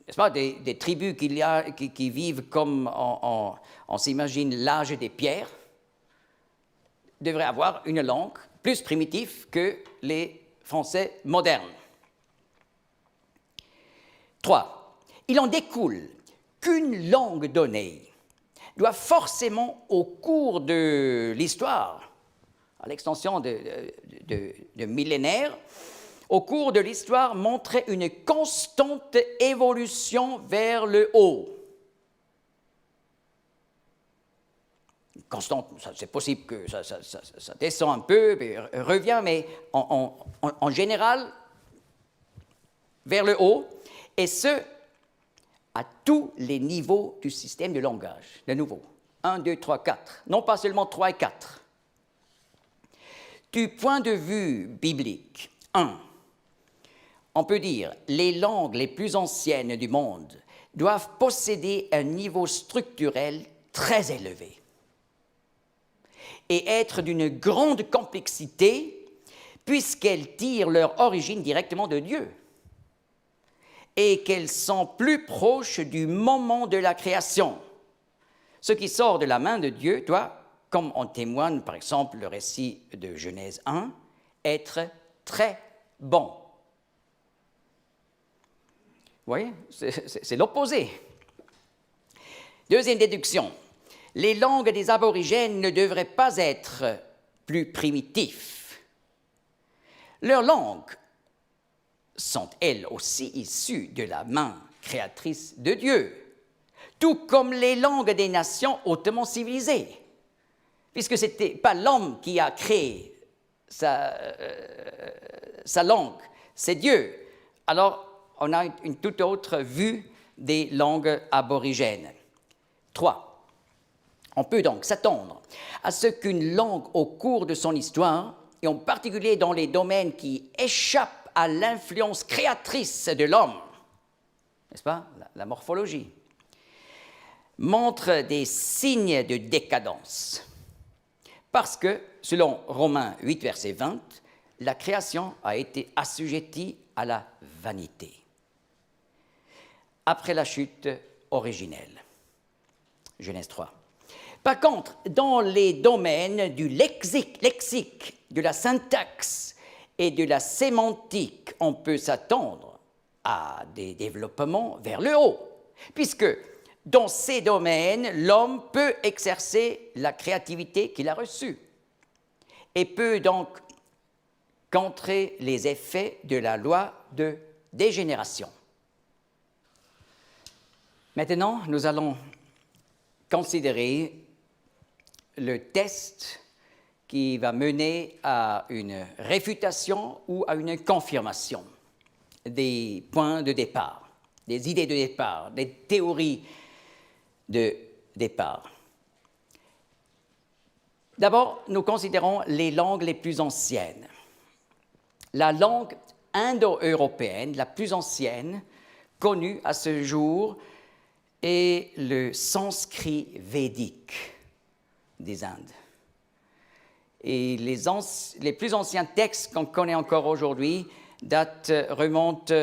N'est-ce pas, des tribus qui vivent comme on s'imagine l'âge des pierres, devraient avoir une langue plus primitive que les Français modernes. 3. Il en découle qu'une langue donnée doit forcément, au cours de l'histoire, à l'extension de millénaires, au cours de l'histoire, montrer une constante évolution vers le haut. Constante, c'est possible que ça descend un peu, puis revient, mais en général, vers le haut, et ce, à tous les niveaux du système de langage, de nouveau. 1, 2, 3, 4, non pas seulement 3 et 4. Du point de vue biblique, 1. On peut dire les langues les plus anciennes du monde doivent posséder un niveau structurel très élevé et être d'une grande complexité puisqu'elles tirent leur origine directement de Dieu et qu'elles sont plus proches du moment de la création. Ce qui sort de la main de Dieu doit, comme en témoigne par exemple le récit de Genèse 1, être très bon. Vous voyez, c'est l'opposé. Deuxième déduction, les langues des aborigènes ne devraient pas être plus primitives. Leurs langues sont elles aussi issues de la main créatrice de Dieu, tout comme les langues des nations hautement civilisées, puisque ce n'était pas l'homme qui a créé sa langue, c'est Dieu. Alors, on a une toute autre vue des langues aborigènes. 3. On peut donc s'attendre à ce qu'une langue, au cours de son histoire, et en particulier dans les domaines qui échappent à l'influence créatrice de l'homme, n'est-ce pas, la morphologie, montre des signes de décadence. Parce que, selon Romains 8, verset 20, la création a été assujettie à la vanité après la chute originelle. Genèse 3. Par contre, dans les domaines du lexique, de la syntaxe et de la sémantique, on peut s'attendre à des développements vers le haut, puisque dans ces domaines, l'homme peut exercer la créativité qu'il a reçue et peut donc contrer les effets de la loi de dégénération. Maintenant, nous allons considérer le test qui va mener à une réfutation ou à une confirmation des points de départ, des idées de départ, des théories de départ. D'abord, nous considérons les langues les plus anciennes. La langue indo-européenne, la plus ancienne, connue à ce jour, est le sanskrit védique. des Indes. Et les plus anciens textes qu'on connaît encore aujourd'hui remontent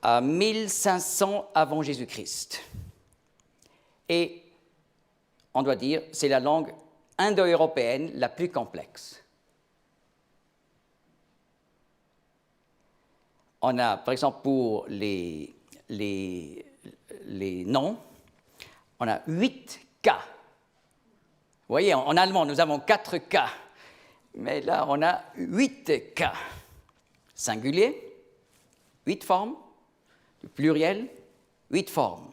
à 1500 avant Jésus-Christ. Et on doit dire, c'est la langue indo-européenne la plus complexe. On a, par exemple, pour les noms, on a 8 cas. Vous voyez, en allemand, nous avons 4 cas. Mais là, on a 8 cas. Singulier, 8 formes. Du pluriel, 8 formes.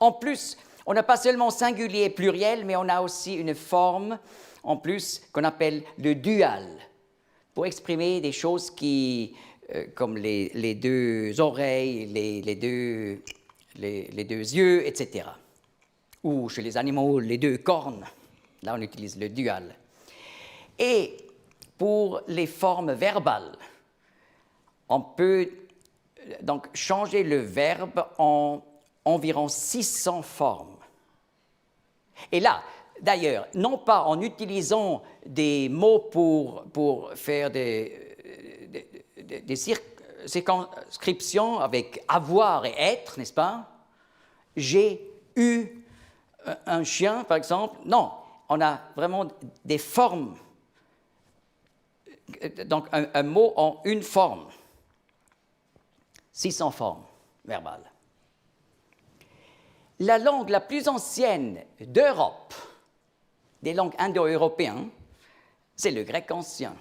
En plus, on n'a pas seulement singulier et pluriel, mais on a aussi une forme, en plus, qu'on appelle le dual, pour exprimer des choses comme les deux oreilles, les deux yeux, etc. Ou chez les animaux, les 2 cornes. Là, on utilise le dual. Et pour les formes verbales, on peut donc changer le verbe en environ 600 formes. Et là, d'ailleurs, non pas en utilisant des mots pour faire des circonscriptions avec avoir et être, n'est-ce pas? J'ai eu un chien, par exemple. Non, on a vraiment des formes. Donc, un mot en une forme. 600 formes verbales. La langue la plus ancienne d'Europe, des langues indo-européennes, c'est le grec ancien.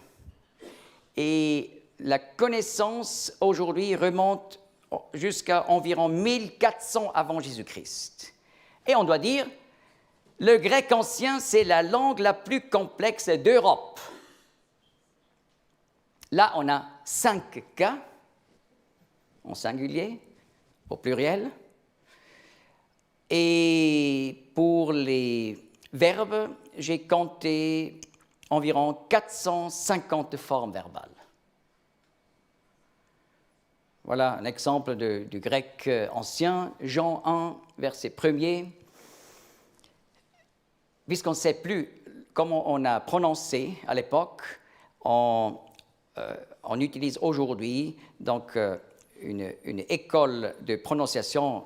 Et la connaissance aujourd'hui remonte jusqu'à environ 1400 avant Jésus-Christ. Et on doit dire, le grec ancien, c'est la langue la plus complexe d'Europe. Là, on a 5 cas, en singulier, au pluriel. Et pour les verbes, j'ai compté environ 450 formes verbales. Voilà un exemple du grec ancien, Jean 1, verset 1er. Puisqu'on ne sait plus comment on a prononcé à l'époque, on utilise aujourd'hui donc une école de prononciation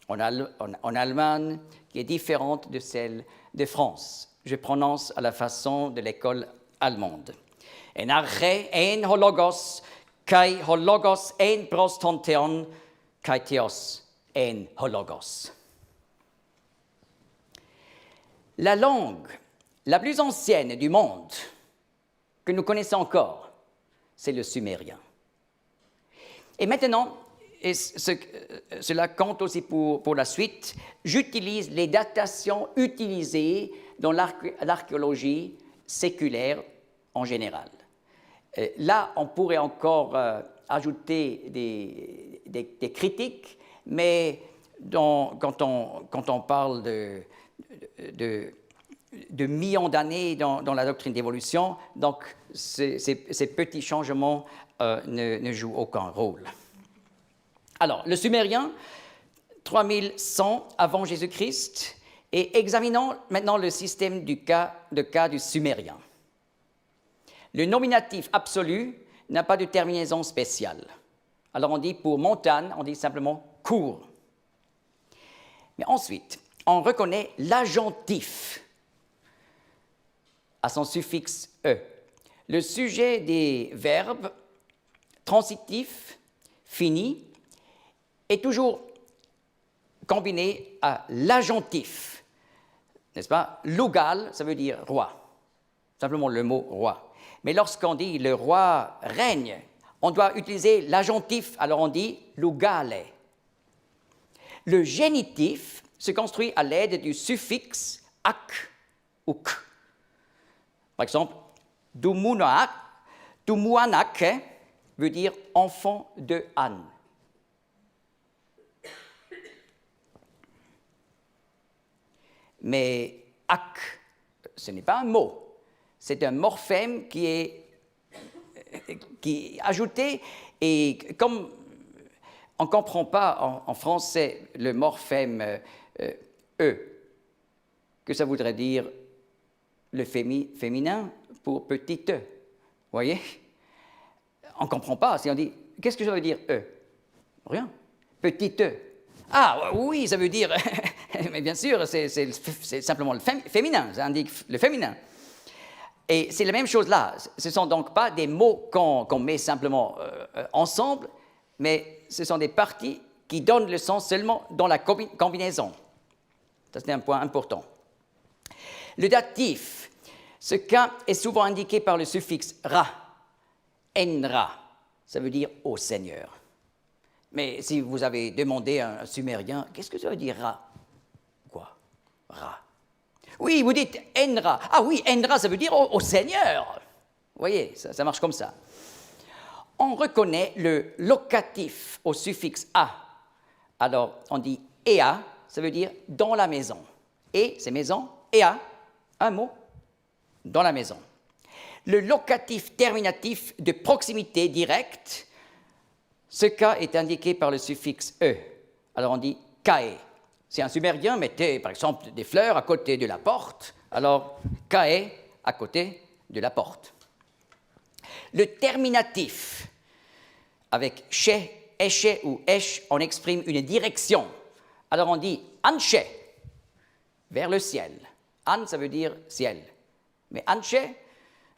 en Allemagne qui est différente de celle de France. Je prononce à la façon de l'école allemande. En arche ein hologos, kai hologos ein prostonteon, kai theos ein hologos. La langue la plus ancienne du monde que nous connaissons encore, c'est le sumérien. Et maintenant, et cela compte aussi pour la suite, j'utilise les datations utilisées dans l'archéologie séculaire en général. Là, on pourrait encore ajouter des critiques, mais quand on parle de millions d'années dans la doctrine d'évolution, donc ces petits changements ne jouent aucun rôle. Alors, le sumérien, 3100 avant Jésus-Christ, et examinons maintenant le système de cas du sumérien. Le nominatif absolu n'a pas de terminaison spéciale. Alors on dit pour montagne, on dit simplement cours. Mais ensuite, on reconnaît l'agentif à son suffixe e. Le sujet des verbes transitifs, finis, est toujours combiné à l'agentif, n'est-ce pas? Lugal, ça veut dire roi, simplement le mot roi. Mais lorsqu'on dit le roi règne, on doit utiliser l'agentif, alors on dit lugale. Le génitif se construit à l'aide du suffixe ak ou k. Par exemple, dumuanak veut dire enfant de Anne. Mais ak, ce n'est pas un mot, c'est un morphème qui est ajouté, et comme on ne comprend pas en français le morphème E, que ça voudrait dire le féminin pour petite. Vous voyez? On ne comprend pas. Si on dit, qu'est-ce que ça veut dire E? Rien. Petite. Ah oui, ça veut dire, mais bien sûr, c'est simplement le féminin, ça indique le féminin. Et c'est la même chose là. Ce ne sont donc pas des mots qu'on met simplement ensemble, mais ce sont des parties qui donnent le sens seulement dans la combinaison. Ça, c'est un point important. Le datif, ce cas est souvent indiqué par le suffixe ra, enra, ça veut dire « au Seigneur ». Mais si vous avez demandé à un sumérien, qu'est-ce que ça veut dire ra? Quoi? Ra. Oui, vous dites enra. Ah oui, enra, ça veut dire au Seigneur. Vous voyez, ça marche comme ça. On reconnaît le locatif au suffixe a. Alors, on dit ea, ça veut dire dans la maison. Et, c'est maison, ea, un mot, dans la maison. Le locatif terminatif de proximité directe, ce cas est indiqué par le suffixe e. Alors on dit kae. Si un sumérien mettait par exemple des fleurs à côté de la porte, alors kae à côté de la porte. Le terminatif, avec che, esche ou esh, on exprime une direction. Alors on dit anche, vers le ciel. An, ça veut dire ciel. Mais anche,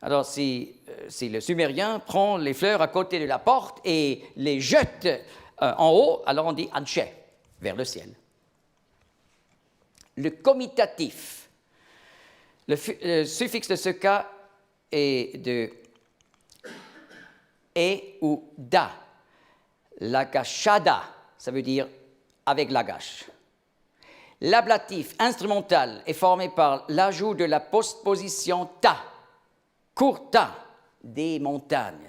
alors si le sumérien prend les fleurs à côté de la porte et les jette en haut, alors on dit anche, vers le ciel. Le commutatif, le suffixe de ce cas est de et ou da. L'agashada, ça veut dire avec l'agache. L'ablatif instrumental est formé par l'ajout de la postposition ta, courta, des montagnes.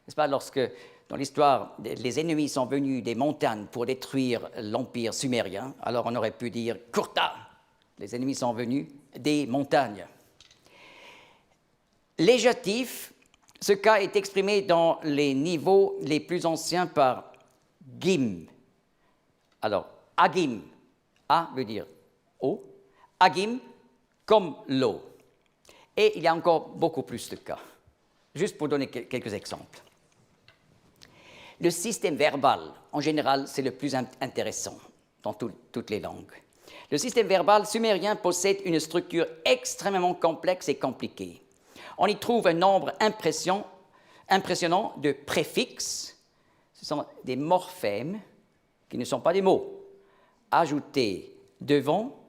N'est-ce pas, lorsque, dans l'histoire, les ennemis sont venus des montagnes pour détruire l'empire sumérien, alors on aurait pu dire courta, les ennemis sont venus des montagnes. L'éjatif, ce cas est exprimé dans les niveaux les plus anciens par gim. Alors, agim, a veut dire eau, agim, comme l'eau. Et il y a encore beaucoup plus de cas. Juste pour donner quelques exemples. Le système verbal, en général, c'est le plus intéressant dans toutes les langues. Le système verbal sumérien possède une structure extrêmement complexe et compliquée. On y trouve un nombre impressionnant de préfixes. Ce sont des morphèmes qui ne sont pas des mots, ajoutés devant,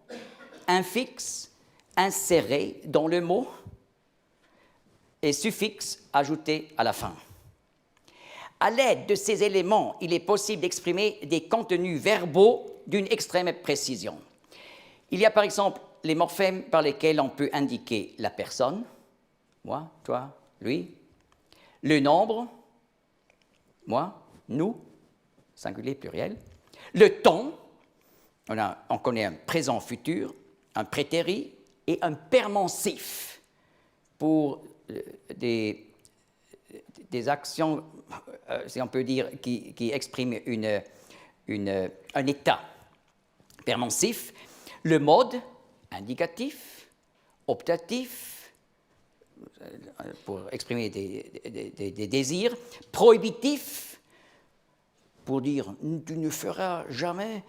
infixes, insérés dans le mot et suffixes ajoutés à la fin. À l'aide de ces éléments, il est possible d'exprimer des contenus verbaux d'une extrême précision. Il y a par exemple les morphèmes par lesquels on peut indiquer la personne, moi, toi, lui, le nombre, moi, nous, singulier, pluriel, le temps, on connaît un présent futur, un prétérit et un permensif pour des actions, si on peut dire, qui expriment un état. Permensif, le mode, indicatif, optatif, pour exprimer des désirs, prohibitif, pour dire « tu ne feras jamais »,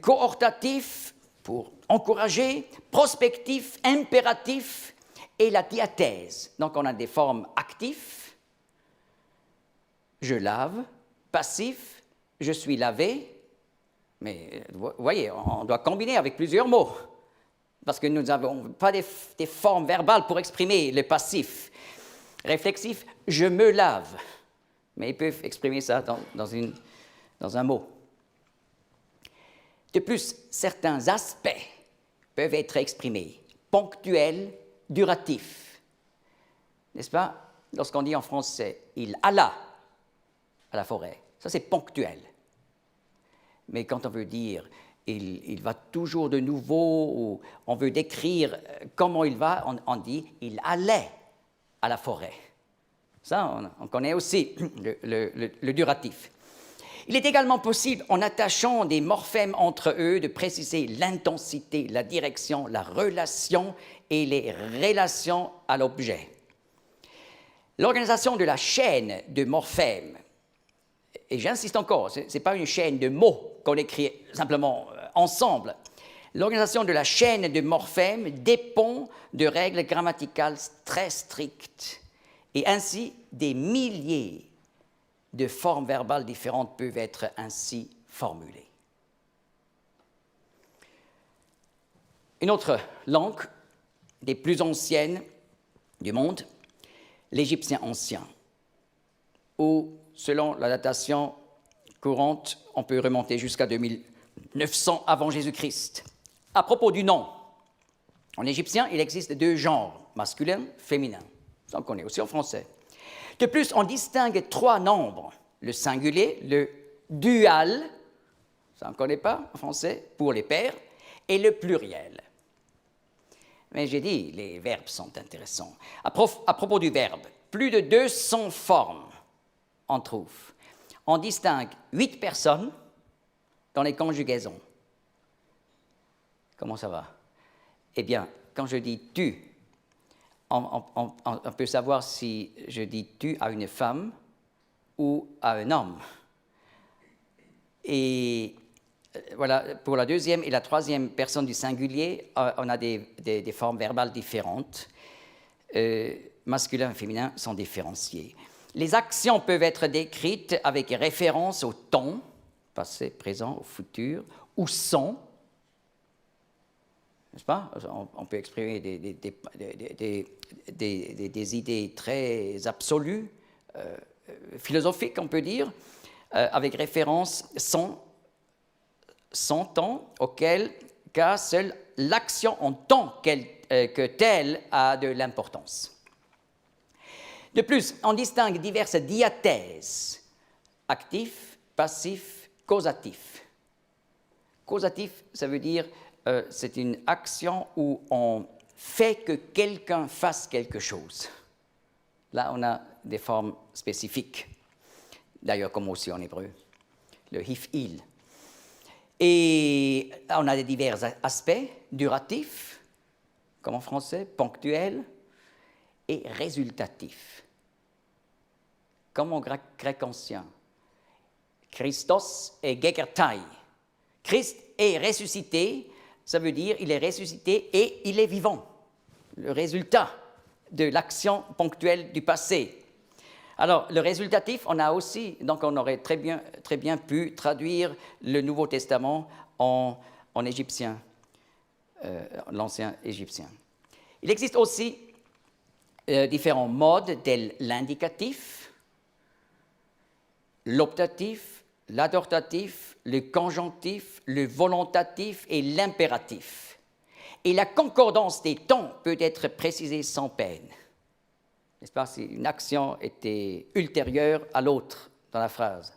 cohortatif, pour encourager, prospectif, impératif, et la diathèse. Donc on a des formes actives, je lave, passif, je suis lavé, mais vous voyez, on doit combiner avec plusieurs mots, parce que nous n'avons pas des formes verbales pour exprimer le passif. Réflexif, je me lave, mais ils peuvent exprimer ça dans un mot. De plus, certains aspects peuvent être exprimés ponctuels, duratifs. N'est-ce pas? Lorsqu'on dit en français « il alla à la forêt », ça c'est ponctuel. Mais quand on veut dire « il va toujours de nouveau » ou on veut décrire comment il va, on dit « il allait à la forêt ». Ça, on connaît aussi le duratif. Il est également possible, en attachant des morphèmes entre eux, de préciser l'intensité, la direction, la relation et les relations à l'objet. L'organisation de la chaîne de morphèmes, et j'insiste encore, ce n'est pas une chaîne de mots qu'on écrit simplement ensemble. L'organisation de la chaîne de morphèmes dépend de règles grammaticales très strictes, et ainsi des milliers de formes verbales différentes peuvent être ainsi formulées. Une autre langue, des plus anciennes du monde, l'égyptien ancien, où, selon la datation courante, on peut remonter jusqu'à 2900 avant Jésus-Christ. À propos du nom, en égyptien, il existe deux genres, masculin, féminin. Ça, on connaît aussi en français. De plus, on distingue trois nombres, le singulier, le dual, ça on ne connaît pas en français, pour les pères, et le pluriel. Mais j'ai dit, les verbes sont intéressants. À propos du verbe, plus de 200 formes on trouve. On distingue 8 personnes dans les conjugaisons. Comment ça va? Eh bien, quand je dis « tu », on peut savoir si je dis « tu » à une femme ou à un homme. Et voilà, pour la deuxième et la troisième personne du singulier, on a des formes verbales différentes. Masculin et féminin sont différenciés. Les actions peuvent être décrites avec référence au temps, passé, présent, au futur, ou sans. N'est-ce pas? On peut exprimer des idées très absolues, philosophiques, on peut dire, avec référence sans temps, auquel cas seule l'action en tant que telle a de l'importance. De plus, on distingue diverses diathèses, actif, passif, causatif. Causatif, ça veut dire c'est une action où on fait que quelqu'un fasse quelque chose. Là, on a des formes spécifiques, d'ailleurs comme aussi en hébreu, le hif'il. Et on a des divers aspects, duratifs, comme en français, ponctuel, et résultatif, comme en grec ancien. Christos et gekertai. Christ est ressuscité, ça veut dire il est ressuscité et il est vivant. Le résultat de l'action ponctuelle du passé. Alors, le résultatif, on a aussi, donc on aurait très bien pu traduire le Nouveau Testament en égyptien, l'ancien égyptien. Il existe aussi différents modes de l'indicatif, l'optatif, l'adortatif, le conjonctif, le volontatif et l'impératif. Et la concordance des temps peut être précisée sans peine. N'est-ce pas, si une action était ultérieure à l'autre dans la phrase.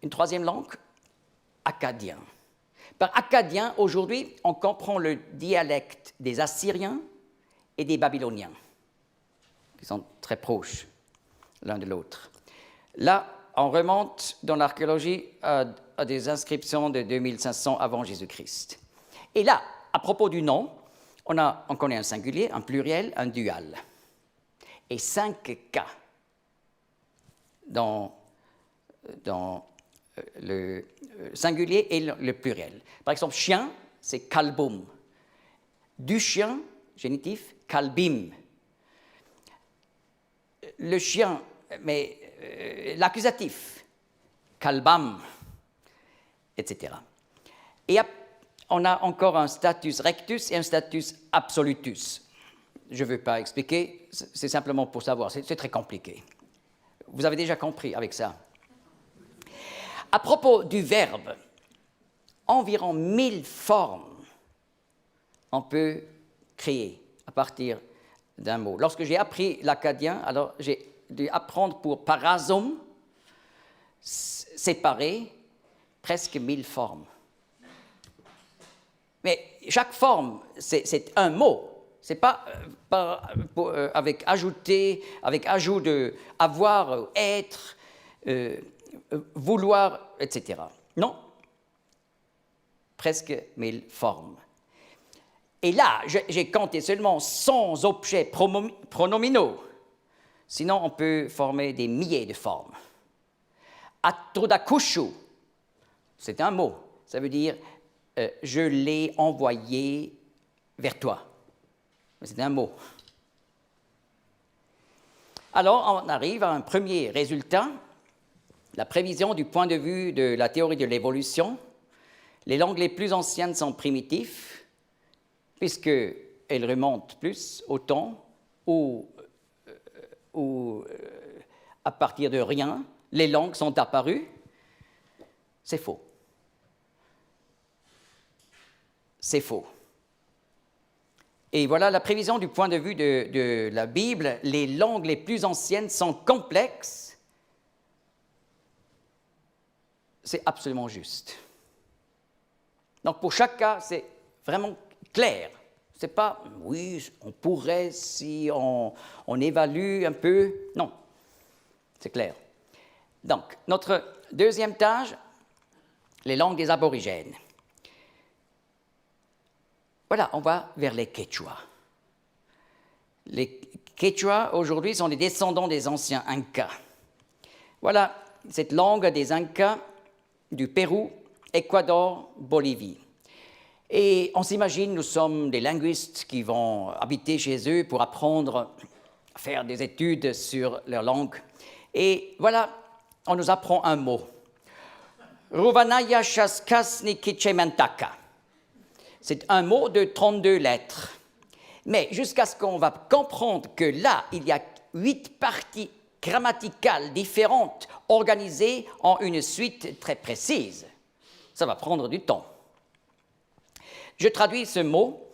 Une troisième langue, akkadien. Par akkadien, aujourd'hui, on comprend le dialecte des Assyriens et des Babyloniens, qui sont très proches l'un de l'autre. Là, on remonte dans l'archéologie à des inscriptions de 2500 avant Jésus-Christ. Et là, à propos du nom, on connaît un singulier, un pluriel, un dual. Et 5 cas dans le singulier et le pluriel. Par exemple, chien, c'est kalbum. Du chien, génitif, kalbim. Le chien, mais l'accusatif, kalbam, etc. Et on a encore un status rectus et un status absolutus. Je ne veux pas expliquer, c'est simplement pour savoir, c'est très compliqué. Vous avez déjà compris avec ça. À propos du verbe, environ 1000 formes on peut créer à partir d'un mot. Lorsque j'ai appris l'akkadien, alors j'ai dû apprendre pour parasum, séparer, presque 1000 formes. Mais chaque forme, c'est un mot, C'est pas avec ajout de avoir, être, vouloir, etc. Non, presque 1000 formes. Et là, j'ai compté seulement 100 objets pronominaux. Sinon, on peut former des milliers de formes. Atrodakushu, c'est un mot. Ça veut dire je l'ai envoyé vers toi. C'est un mot. Alors, on arrive à un premier résultat, la prévision du point de vue de la théorie de l'évolution. Les langues les plus anciennes sont primitives, puisqu'elles remontent plus au temps où à partir de rien, les langues sont apparues. C'est faux. C'est faux. Et voilà la prévision du point de vue de la Bible. Les langues les plus anciennes sont complexes. C'est absolument juste. Donc pour chaque cas, c'est vraiment clair. C'est pas, oui, on pourrait si on évalue un peu. Non, c'est clair. Donc, notre deuxième tâche, les langues des aborigènes. Voilà, on va vers les Quechua. Les Quechua, aujourd'hui, sont les descendants des anciens Incas. Voilà cette langue des Incas du Pérou, Équateur, Bolivie. Et on s'imagine, nous sommes des linguistes qui vont habiter chez eux pour apprendre, faire des études sur leur langue. Et voilà, on nous apprend un mot. Ruvanaya Shaskasni Kichemantaka. C'est un mot de 32 lettres. Mais jusqu'à ce qu'on va comprendre que là, il y a 8 parties grammaticales différentes organisées en une suite très précise. Ça va prendre du temps. Je traduis ce mot,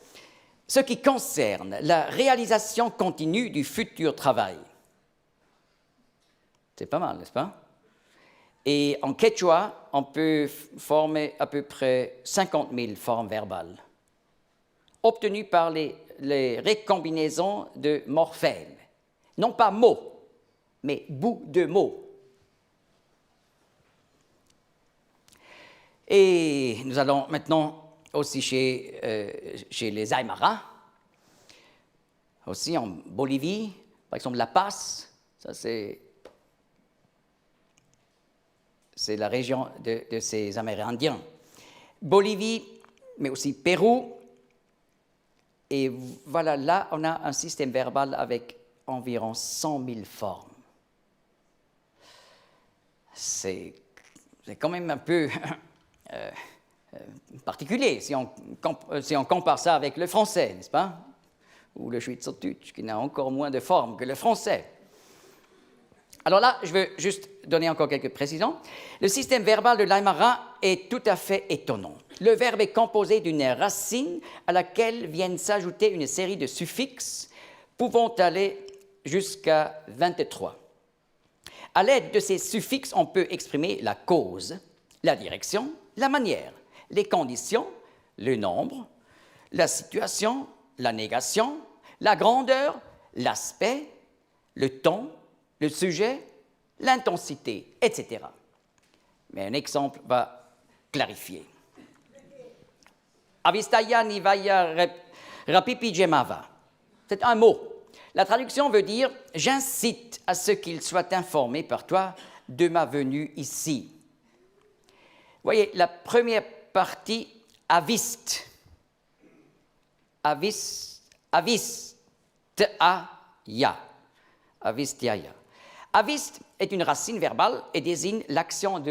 ce qui concerne la réalisation continue du futur travail. C'est pas mal, n'est-ce pas? Et en quechua, on peut former à peu près 50 000 formes verbales, obtenues par les recombinaisons de morphèmes. Non pas mots, mais bouts de mots. Et nous allons maintenant aussi chez les Aymaras, aussi en Bolivie, par exemple La Paz, ça c'est la région de ces Amérindiens. Bolivie, mais aussi Pérou, et voilà, là on a un système verbal avec environ 100 000 formes. C'est quand même un peu particulier si on compare ça avec le français, n'est-ce pas? Ou le Schweizerdeutsch, qui n'a encore moins de formes que le français. Alors là, je veux juste donner encore quelques précisions. Le système verbal de l'Aymara est tout à fait étonnant. Le verbe est composé d'une racine à laquelle viennent s'ajouter une série de suffixes pouvant aller jusqu'à 23. À l'aide de ces suffixes, on peut exprimer la cause, la direction, la manière, les conditions, le nombre, la situation, la négation, la grandeur, l'aspect, le ton, le sujet, l'intensité, etc. Mais un exemple va clarifier. Avistaya nivaya rapipijemava. C'est un mot. La traduction veut dire « J'incite à ce qu'il soit informé par toi de ma venue ici ». Vous voyez, la première partie, avist. Avistaya. Avistiaya. Avist est une racine verbale et désigne l'action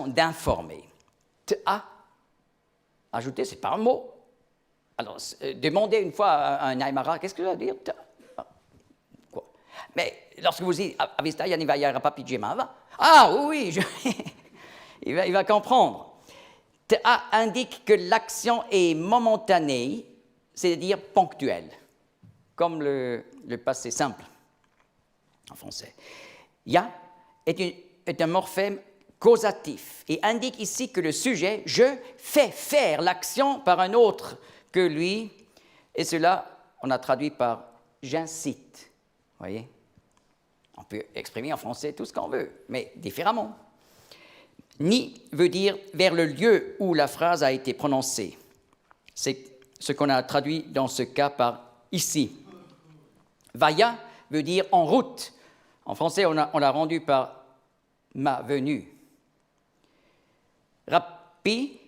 d'informer. Ta, ajouter, c'est pas un mot. Alors, demandez une fois à un Aymara, qu'est-ce que ça veut dire? Quoi? Mais lorsque vous dites Avistaya nivaya rapapijemava, ah oui, il va comprendre. Ta indique que l'action est momentanée, c'est-à-dire ponctuelle, comme le passé simple en français. Ya est un morphème causatif et indique ici que le sujet, je, fait faire l'action par un autre que lui Et cela, on a traduit par « j'incite ». Voyez? On peut exprimer en français tout ce qu'on veut, mais différemment. Ni veut dire vers le lieu où la phrase a été prononcée. C'est ce qu'on a traduit dans ce cas par ici. Vaya veut dire en route. En français, on l'a rendu par ma venue. Rapi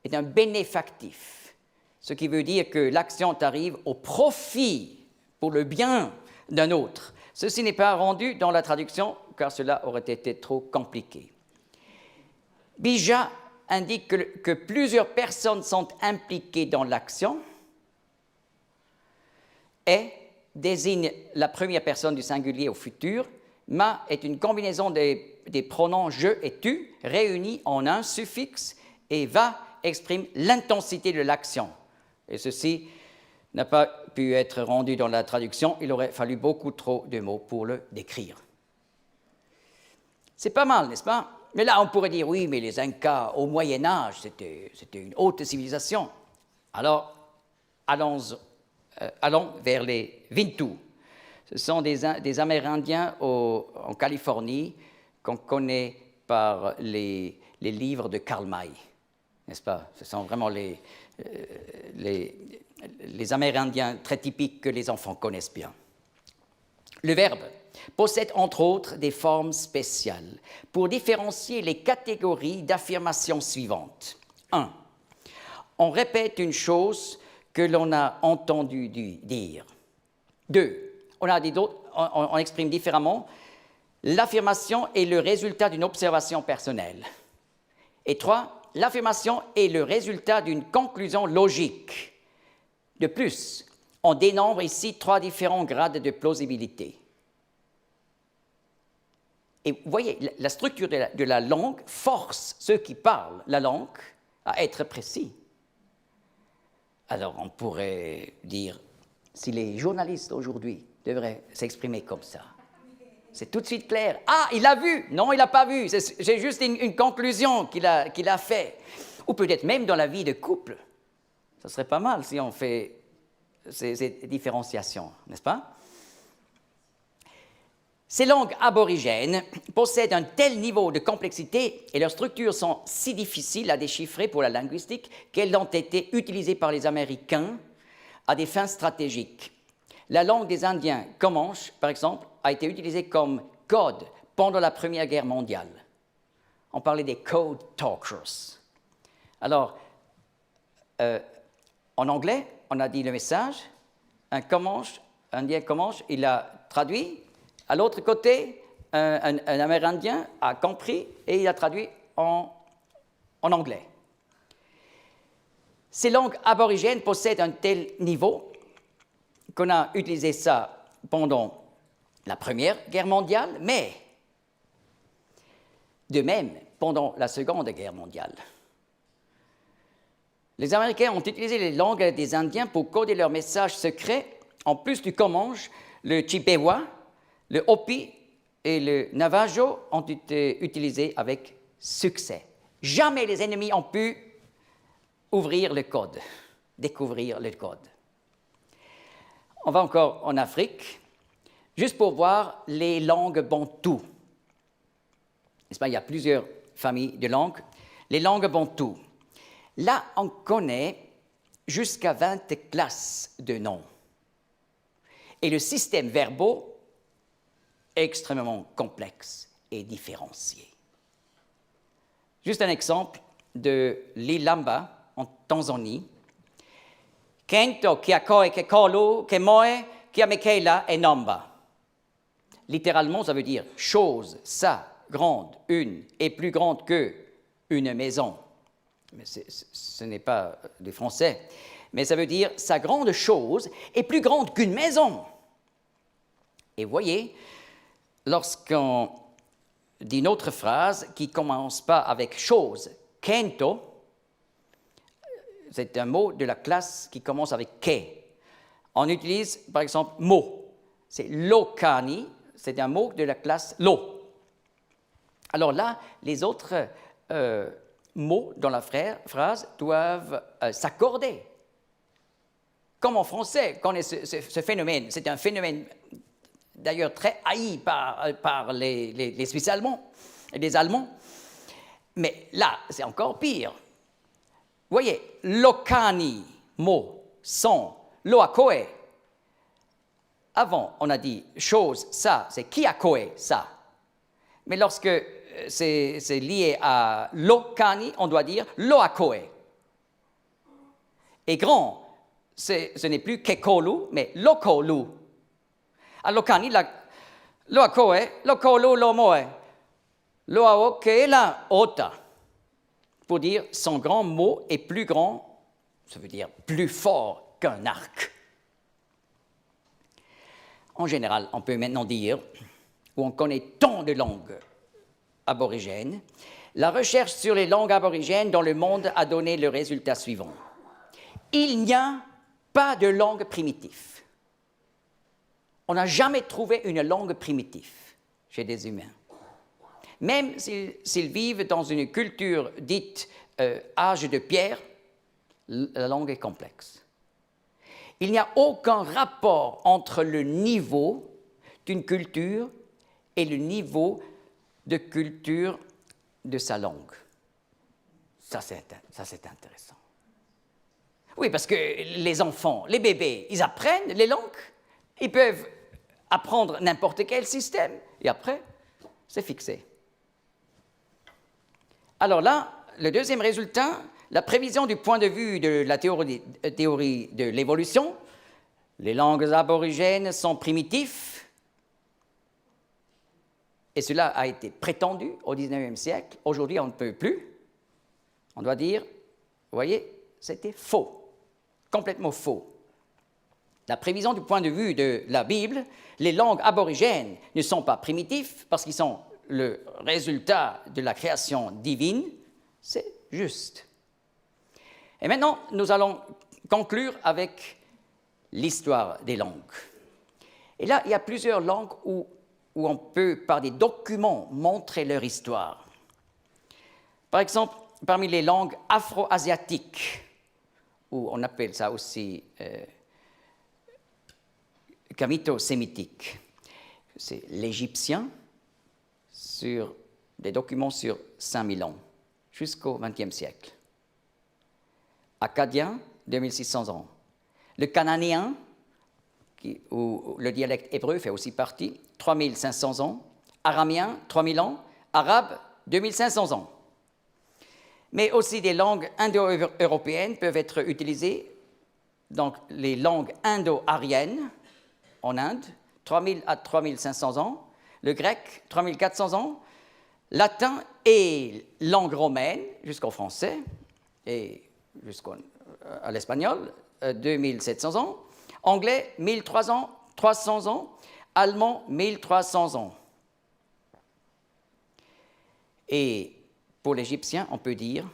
est un bénéfactif, ce qui veut dire que l'action arrive au profit, pour le bien d'un autre. Ceci n'est pas rendu dans la traduction, car cela aurait été trop compliqué. Bija indique que plusieurs personnes sont impliquées dans l'action et désigne la première personne du singulier au futur. Ma est une combinaison des pronoms je et tu réunis en un suffixe et va exprime l'intensité de l'action. Et ceci n'a pas pu être rendu dans la traduction, il aurait fallu beaucoup trop de mots pour le décrire. C'est pas mal, n'est-ce pas? Mais là, on pourrait dire, oui, mais les Incas, au Moyen-Âge, c'était une haute civilisation. Alors, allons vers les Vintu. Ce sont des Amérindiens en Californie qu'on connaît par les livres de Karl May, n'est-ce pas? Ce sont vraiment les Amérindiens très typiques que les enfants connaissent bien. Le verbe possède entre autres des formes spéciales pour différencier les catégories d'affirmations suivantes. 1. On répète une chose que l'on a entendu dire. 2. On exprime différemment. L'affirmation est le résultat d'une observation personnelle. Et 3. L'affirmation est le résultat d'une conclusion logique. De plus, on dénombre ici 3 différents grades de plausibilité. Et vous voyez, la structure de la langue force ceux qui parlent la langue à être précis. Alors, on pourrait dire, si les journalistes aujourd'hui devraient s'exprimer comme ça, c'est tout de suite clair. Ah, il l'a vu! Non, il n'a pas vu. C'est juste une conclusion qu'il a fait. Ou peut-être même dans la vie de couple. Ça serait pas mal si on fait ces différenciations, n'est-ce pas? Ces langues aborigènes possèdent un tel niveau de complexité et leurs structures sont si difficiles à déchiffrer pour la linguistique qu'elles ont été utilisées par les Américains à des fins stratégiques. La langue des Indiens Comanches, par exemple, a été utilisée comme code pendant la Première Guerre mondiale. On parlait des code talkers. Alors, en anglais, on a dit le message, un Indien Comanche, il a traduit. À l'autre côté, un Amérindien a compris et il a traduit en anglais. Ces langues aborigènes possèdent un tel niveau qu'on a utilisé ça pendant la Première Guerre mondiale, mais de même pendant la Seconde Guerre mondiale. Les Américains ont utilisé les langues des Indiens pour coder leurs messages secrets. En plus du Comanche, le Chippewa, le Hopi et le Navajo ont été utilisés avec succès. Jamais les ennemis ont pu ouvrir le code, découvrir le code. On va encore en Afrique, juste pour voir les langues bantoues. N'est-ce pas? Il y a plusieurs familles de langues. Les langues bantoues. Là, on connaît jusqu'à 20 classes de noms. Et le système verbal extrêmement complexe et différencié. Juste un exemple de l'Ilamba en Tanzanie. Kento kia koe ke kolu ke moe kia mekela e namba. Littéralement, ça veut dire chose, ça, grande, une, et plus grande que une maison. Mais ce n'est pas du français. Mais ça veut dire sa grande chose est plus grande qu'une maison. Et voyez, lorsqu'on dit une autre phrase qui ne commence pas avec chose, kento, c'est un mot de la classe qui commence avec ke. On utilise par exemple mot. C'est lokani, c'est un mot de la classe lo. Alors là, les autres mots dans la phrase doivent s'accorder. comme en français, connaît ce phénomène. C'est un phénomène d'ailleurs très haï par les Suisses allemands et les Allemands. Mais là, c'est encore pire. Vous voyez, lokani, mot, son, loakoe. Avant, on a dit chose, ça, c'est kiakoe, ça. Mais lorsque c'est lié à lokani, on doit dire loakoe. Et grand, ce n'est plus kekolu, mais lokolu. À lokani, loakoe, lokolu, lomoe. Loaoke, la ota. Pour dire son grand mot est plus grand, ça veut dire plus fort qu'un arc. En général, on peut maintenant dire, où on connaît tant de langues aborigènes, la recherche sur les langues aborigènes dans le monde a donné le résultat suivant. Il n'y a pas de langue primitive. On n'a jamais trouvé une langue primitive chez des humains. Même s'ils vivent dans une culture dite âge de pierre, la langue est complexe. Il n'y a aucun rapport entre le niveau d'une culture et le niveau de culture de sa langue. Ça, c'est intéressant. Oui, parce que les enfants, les bébés, ils apprennent les langues. Ils peuvent apprendre n'importe quel système. Et après, c'est fixé. Alors là, le deuxième résultat, la prévision du point de vue de la théorie de l'évolution, les langues aborigènes sont primitives, et cela a été prétendu au XIXe siècle. Aujourd'hui, on ne peut plus. On doit dire, vous voyez, c'était faux, complètement faux. La prévision du point de vue de la Bible, les langues aborigènes ne sont pas primitives parce qu'ils sont le résultat de la création divine, c'est juste. Et maintenant, nous allons conclure avec l'histoire des langues. Et là, il y a plusieurs langues où on peut, par des documents, montrer leur histoire. Par exemple, parmi les langues afro-asiatiques, ou on appelle ça aussi kamito-sémitique, c'est l'égyptien, sur des documents sur 5000 ans, jusqu'au XXe siècle. Akkadien, 2600 ans. Le cananéen, où le dialecte hébreu fait aussi partie, 3500 ans. Araméen, 3000 ans. Arabe, 2500 ans. Mais aussi des langues indo-européennes peuvent être utilisées, donc les langues indo-ariennes en Inde, 3000 à 3500 ans. Le grec, 3400 ans, latin et langue romaine, jusqu'au français, et jusqu'à l'espagnol, 2700 ans, anglais, 1300 ans, allemand, 1300 ans. Et pour l'égyptien, on peut dire,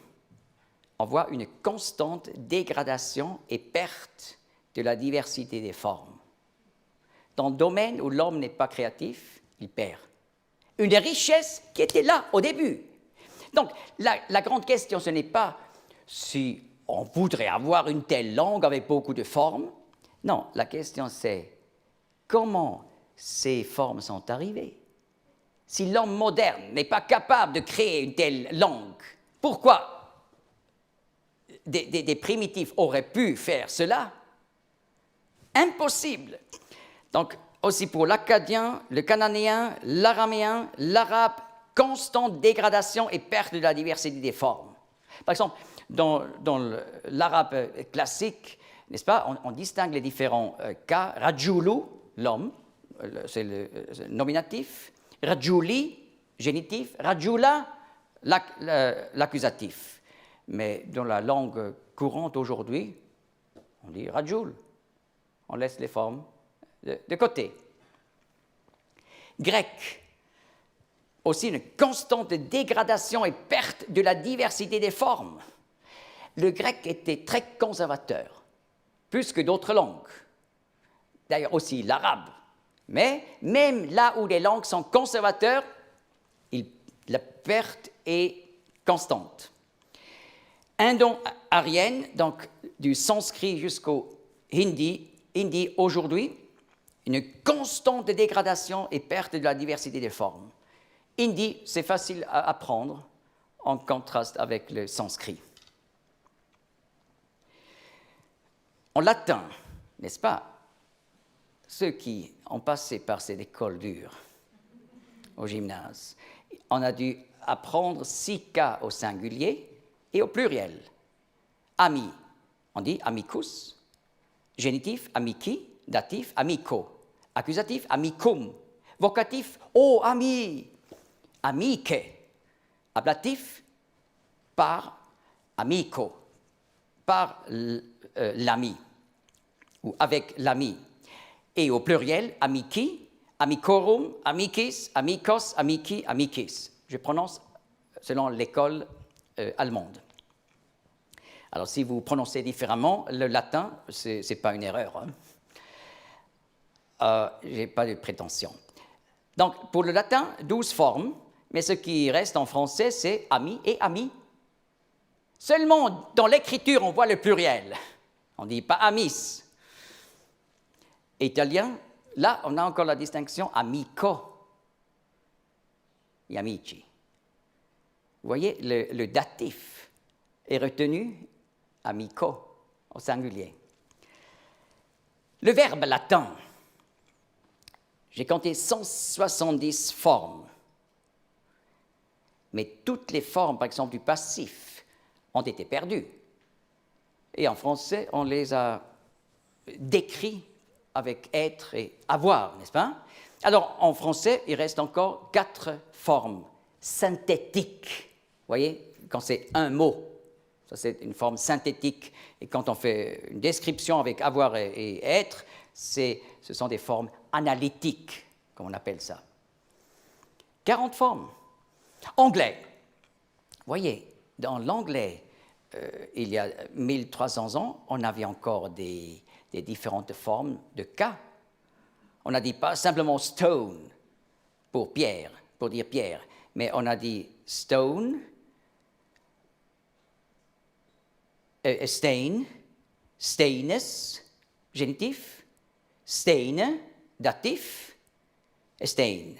on voit une constante dégradation et perte de la diversité des formes. Dans le domaine où l'homme n'est pas créatif, il perd. Une richesse qui était là au début. Donc, la grande question, ce n'est pas si on voudrait avoir une telle langue avec beaucoup de formes. Non, la question c'est comment ces formes sont arrivées. Si l'homme moderne n'est pas capable de créer une telle langue, pourquoi des primitifs auraient pu faire cela? Impossible. Donc, aussi pour l'akkadien, le cananéen, l'araméen, l'arabe, constante dégradation et perte de la diversité des formes. Par exemple, dans l'arabe classique, n'est-ce pas, on distingue les différents cas. Rajulu, l'homme, c'est le nominatif. Rajuli, génitif. Rajula, l'accusatif. Mais dans la langue courante aujourd'hui, on dit rajul. On laisse les formes de côté. Grec, aussi une constante dégradation et perte de la diversité des formes. Le grec était très conservateur, plus que d'autres langues. D'ailleurs aussi l'arabe. Mais même là où les langues sont conservateurs, la perte est constante. Indo-arienne, donc du sanskrit jusqu'au Hindi aujourd'hui, une constante dégradation et perte de la diversité des formes. Hindi, c'est facile à apprendre en contraste avec le sanskrit. En latin, n'est-ce pas, ceux qui ont passé par cette école dure au gymnase, on a dû apprendre 6 cas au singulier et au pluriel. Ami, on dit amicus, génitif amici, datif amico, accusatif amicum, vocatif oh ami, amique, ablatif par amico, par l'ami ou avec l'ami. Et au pluriel, amici, amicorum, amicis, amicos, amici, amicis. Je prononce selon l'école allemande. Alors, si vous prononcez différemment, le latin, ce n'est pas une erreur. Hein. Je n'ai pas de prétention. Donc, pour le latin, 12 formes, mais ce qui reste en français, c'est ami et ami. Seulement, dans l'écriture, on voit le pluriel. On ne dit pas amis. Italien, là, on a encore la distinction amico et amici. Vous voyez, le datif est retenu amico au singulier. Le verbe latin, j'ai compté 170 formes. Mais toutes les formes, par exemple, du passif, ont été perdues. Et en français, on les a décrits avec être et avoir, n'est-ce pas? Alors, en français, il reste encore 4 formes synthétiques. Vous voyez, quand c'est un mot, ça c'est une forme synthétique. Et quand on fait une description avec avoir et être, ce sont des formes analytiques, comme on appelle ça. 40 formes. Anglais. Vous voyez, dans l'anglais, il y a 1300 ans, on avait encore des différentes formes de cas. On n'a dit pas simplement stone pour pierre, pour dire pierre, mais on a dit stone, stain, steinus, génitif, steine, datif, stain.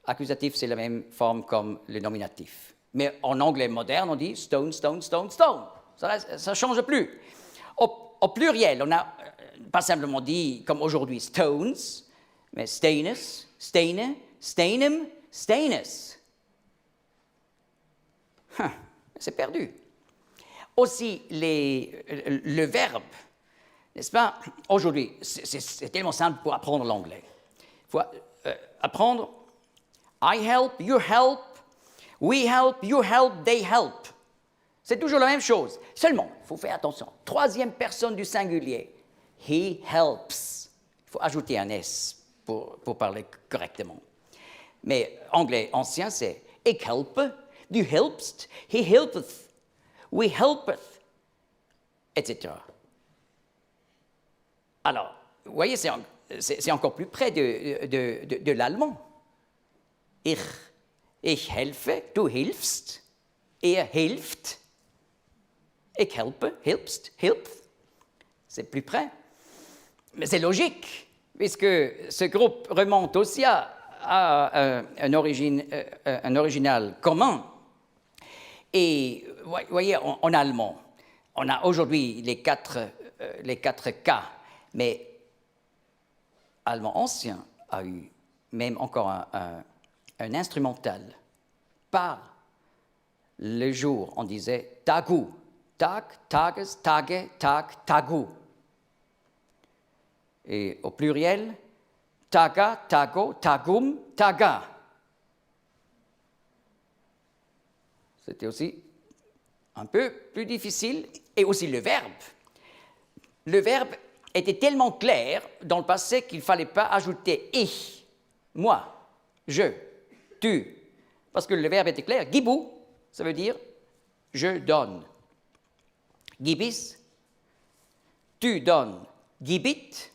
Accusatif, c'est la même forme comme le nominatif. Mais en anglais moderne, on dit stone, stone, stone, stone. Ça ne change plus. Au pluriel, on n'a pas simplement dit, comme aujourd'hui, stones, mais steinus, steine, steinum, steinus. C'est perdu. Aussi, le verbe, n'est-ce pas? Aujourd'hui, c'est tellement simple pour apprendre l'anglais. Il faut apprendre I help, you help, we help, you help, they help. C'est toujours la même chose. Seulement, il faut faire attention. 3e personne du singulier. He helps. Il faut ajouter un S pour parler correctement. Mais anglais ancien, c'est ik helpe, du helpst, he helpeth, we helpeth, etc. Alors, vous voyez, c'est encore plus près de l'allemand. Ich helfe, du hilfst, hilft, ich helpe, hilfst, hilft. C'est plus près. Mais c'est logique, puisque ce groupe remonte aussi à un original commun. Et vous voyez, en allemand, on a aujourd'hui les quatre cas, mais allemand ancien a eu même encore un instrumental. Par le jour, on disait tagu, tag, tages, tage, tag, tagu. Et au pluriel, taga, tago, tagum, taga. C'était aussi un peu plus difficile. Et aussi le verbe. Le verbe était tellement clair dans le passé qu'il ne fallait pas ajouter « ich », moi, je, tu. Parce que le verbe était clair. Gibu, ça veut dire « je donne ». Gibis, tu donnes. Gibit,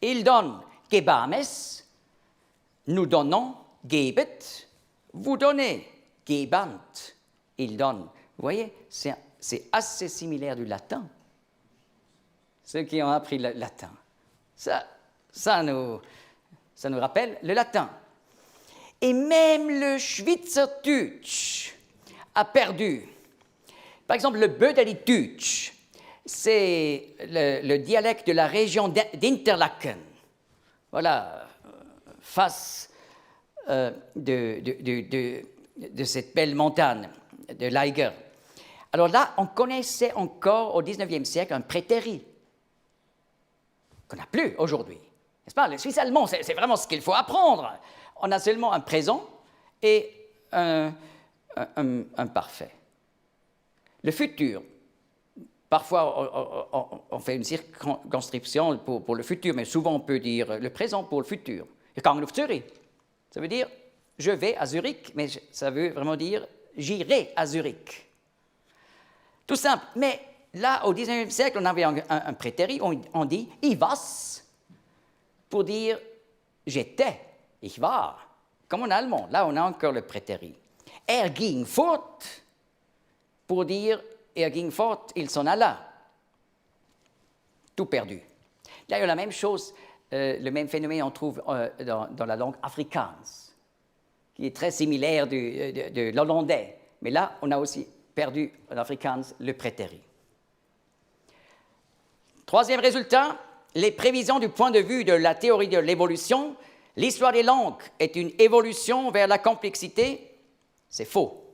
il donne. Gebames, nous donnons. Gebet, vous donnez. Gebant, il donne. Vous voyez, c'est assez similaire du latin. ceux qui ont appris le latin. Ça nous rappelle le latin. Et même le Schweizerdeutsch a perdu. Par exemple, le Bödelidütsch, c'est le dialecte de la région d'Interlaken. Voilà, face de cette belle montagne de l'Eiger. Alors là, on connaissait encore au XIXe siècle un prétérit qu'on n'a plus aujourd'hui. N'est-ce pas? Le suisse allemand, c'est vraiment ce qu'il faut apprendre. On a seulement un présent et un parfait. Le futur, parfois on fait une circonscription pour le futur, mais souvent on peut dire le présent pour le futur. Ich gehe nach Zürich. Ça veut dire je vais à Zurich, mais ça veut vraiment dire j'irai à Zurich. Tout simple. Mais là, au XIXe siècle, on avait un prétérit, on dit « ich was » pour dire « j'étais »,« ich war ». Comme en allemand, là, on a encore le prétérit. « Er ging fort » pour dire « er ging fort », il s'en alla. Tout perdu. D'ailleurs, la même chose, le même phénomène, on trouve dans la langue afrikaans, qui est très similaire de l'hollandais. Mais là, on a aussi perdu en afrikaans le prétérit. Troisième résultat, les prévisions du point de vue de la théorie de l'évolution. L'histoire des langues est une évolution vers la complexité. C'est faux.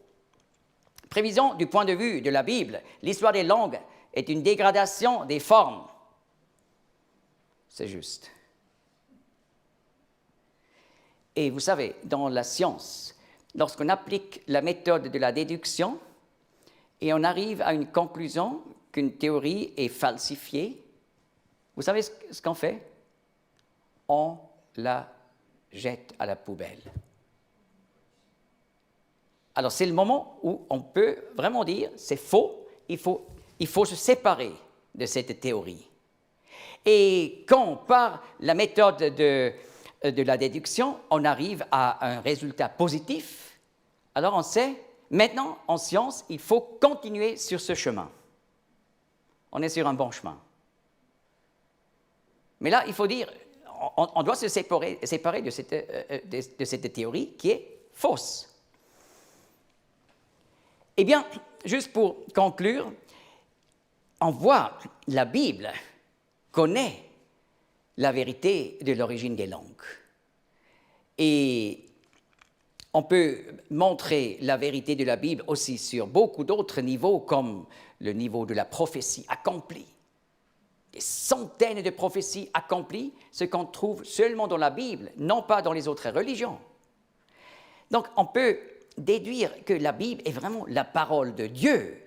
Prévision du point de vue de la Bible. L'histoire des langues est une dégradation des formes. C'est juste. Et vous savez, dans la science, lorsqu'on applique la méthode de la déduction et on arrive à une conclusion qu'une théorie est falsifiée, vous savez ce qu'on fait? On la jette à la poubelle. Alors c'est le moment où on peut vraiment dire c'est faux, il faut se séparer de cette théorie. Et quand par la méthode de la déduction, on arrive à un résultat positif, alors on sait, maintenant en science, il faut continuer sur ce chemin. On est sur un bon chemin. Mais là, il faut dire, on doit se séparer de cette théorie qui est fausse. Eh bien, juste pour conclure, on voit la Bible connaît la vérité de l'origine des langues. Et on peut montrer la vérité de la Bible aussi sur beaucoup d'autres niveaux, comme le niveau de la prophétie accomplie. Des centaines de prophéties accomplies, ce qu'on trouve seulement dans la Bible, non pas dans les autres religions. Donc, on peut déduire que la Bible est vraiment la parole de Dieu.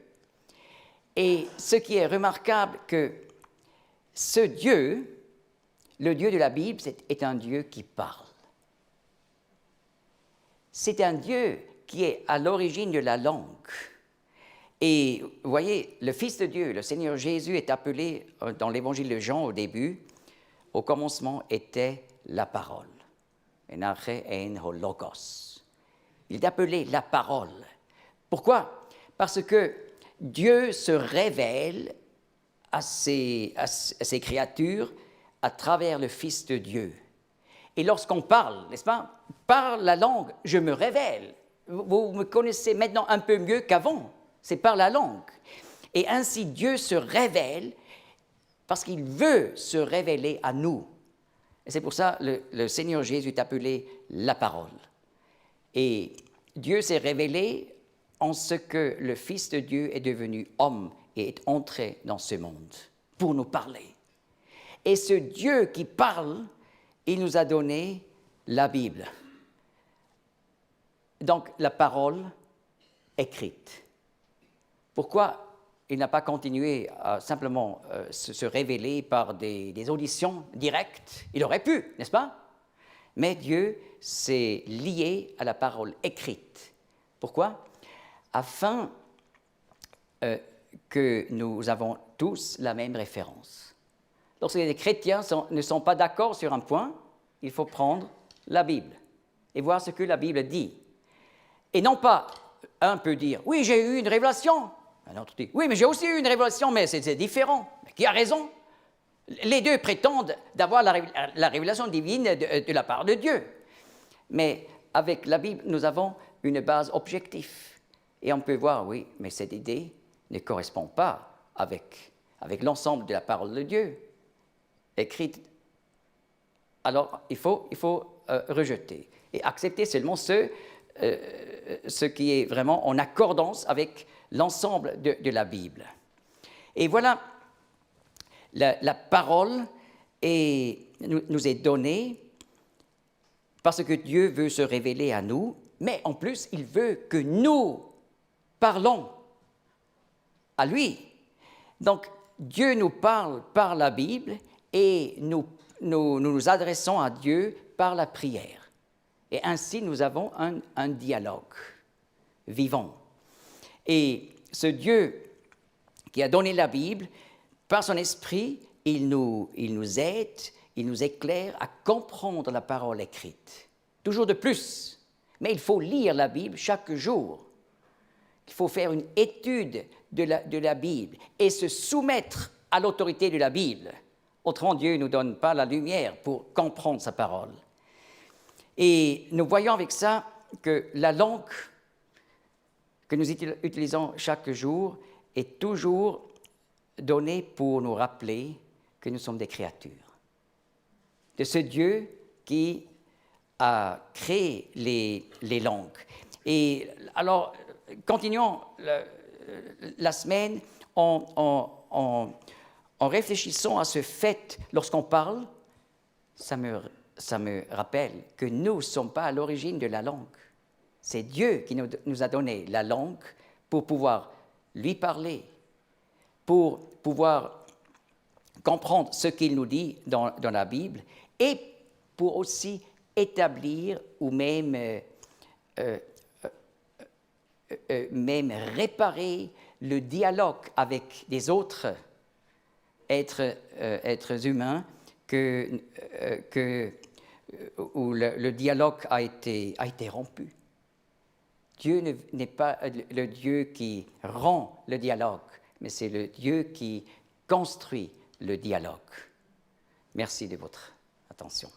Et ce qui est remarquable, que ce Dieu, le Dieu de la Bible, est un Dieu qui parle. C'est un Dieu qui est à l'origine de la langue. Et vous voyez, le Fils de Dieu, le Seigneur Jésus, est appelé dans l'Évangile de Jean au début, au commencement était la parole. Enarche ein ho logos. Il est appelé la parole. Pourquoi? Parce que Dieu se révèle à ses créatures à travers le Fils de Dieu. Et lorsqu'on parle, n'est-ce pas, par la langue, je me révèle. Vous me connaissez maintenant un peu mieux qu'avant. C'est par la langue. Et ainsi, Dieu se révèle parce qu'il veut se révéler à nous. Et c'est pour ça que le Seigneur Jésus est appelé la parole. Et Dieu s'est révélé en ce que le Fils de Dieu est devenu homme et est entré dans ce monde pour nous parler. Et ce Dieu qui parle, il nous a donné la Bible. Donc, la parole écrite. Pourquoi il n'a pas continué à simplement se révéler par des auditions directes? Il aurait pu, n'est-ce pas? Mais Dieu s'est lié à la parole écrite. Pourquoi? Afin que nous avons tous la même référence. Lorsque les chrétiens ne sont pas d'accord sur un point, il faut prendre la Bible et voir ce que la Bible dit. Et non pas, un peut dire, oui, j'ai eu une révélation. Un autre dit, oui, mais j'ai aussi eu une révélation, mais c'est différent. Mais qui a raison? Les deux prétendent d'avoir la révélation divine de la part de Dieu. Mais avec la Bible, nous avons une base objective. Et on peut voir, oui, mais cette idée ne correspond pas avec l'ensemble de la parole de Dieu, écrite. Alors, il faut rejeter et accepter seulement ce qui est vraiment en accordance avec l'ensemble de la Bible. Et voilà, la parole nous est donnée parce que Dieu veut se révéler à nous, mais en plus, il veut que nous parlons à lui. Donc, Dieu nous parle par la Bible et nous adressons à Dieu par la prière. Et ainsi, nous avons un dialogue vivant. Et ce Dieu qui a donné la Bible, par son esprit, il nous aide, il nous éclaire à comprendre la parole écrite. Toujours de plus. Mais il faut lire la Bible chaque jour. Il faut faire une étude de la Bible et se soumettre à l'autorité de la Bible. Autrement, Dieu ne nous donne pas la lumière pour comprendre sa parole. Et nous voyons avec ça que la langue que nous utilisons chaque jour est toujours donnée pour nous rappeler que nous sommes des créatures. De ce Dieu qui a créé les langues. Et alors, continuons la semaine en réfléchissant à ce fait lorsqu'on parle. Ça me rappelle que nous ne sommes pas à l'origine de la langue. C'est Dieu qui nous a donné la langue pour pouvoir lui parler, pour pouvoir comprendre ce qu'il nous dit dans la Bible et pour aussi établir ou même réparer le dialogue avec des autres êtres humains où le dialogue a été rompu. Dieu n'est pas le Dieu qui rompt le dialogue, mais c'est le Dieu qui construit le dialogue. Merci de votre attention.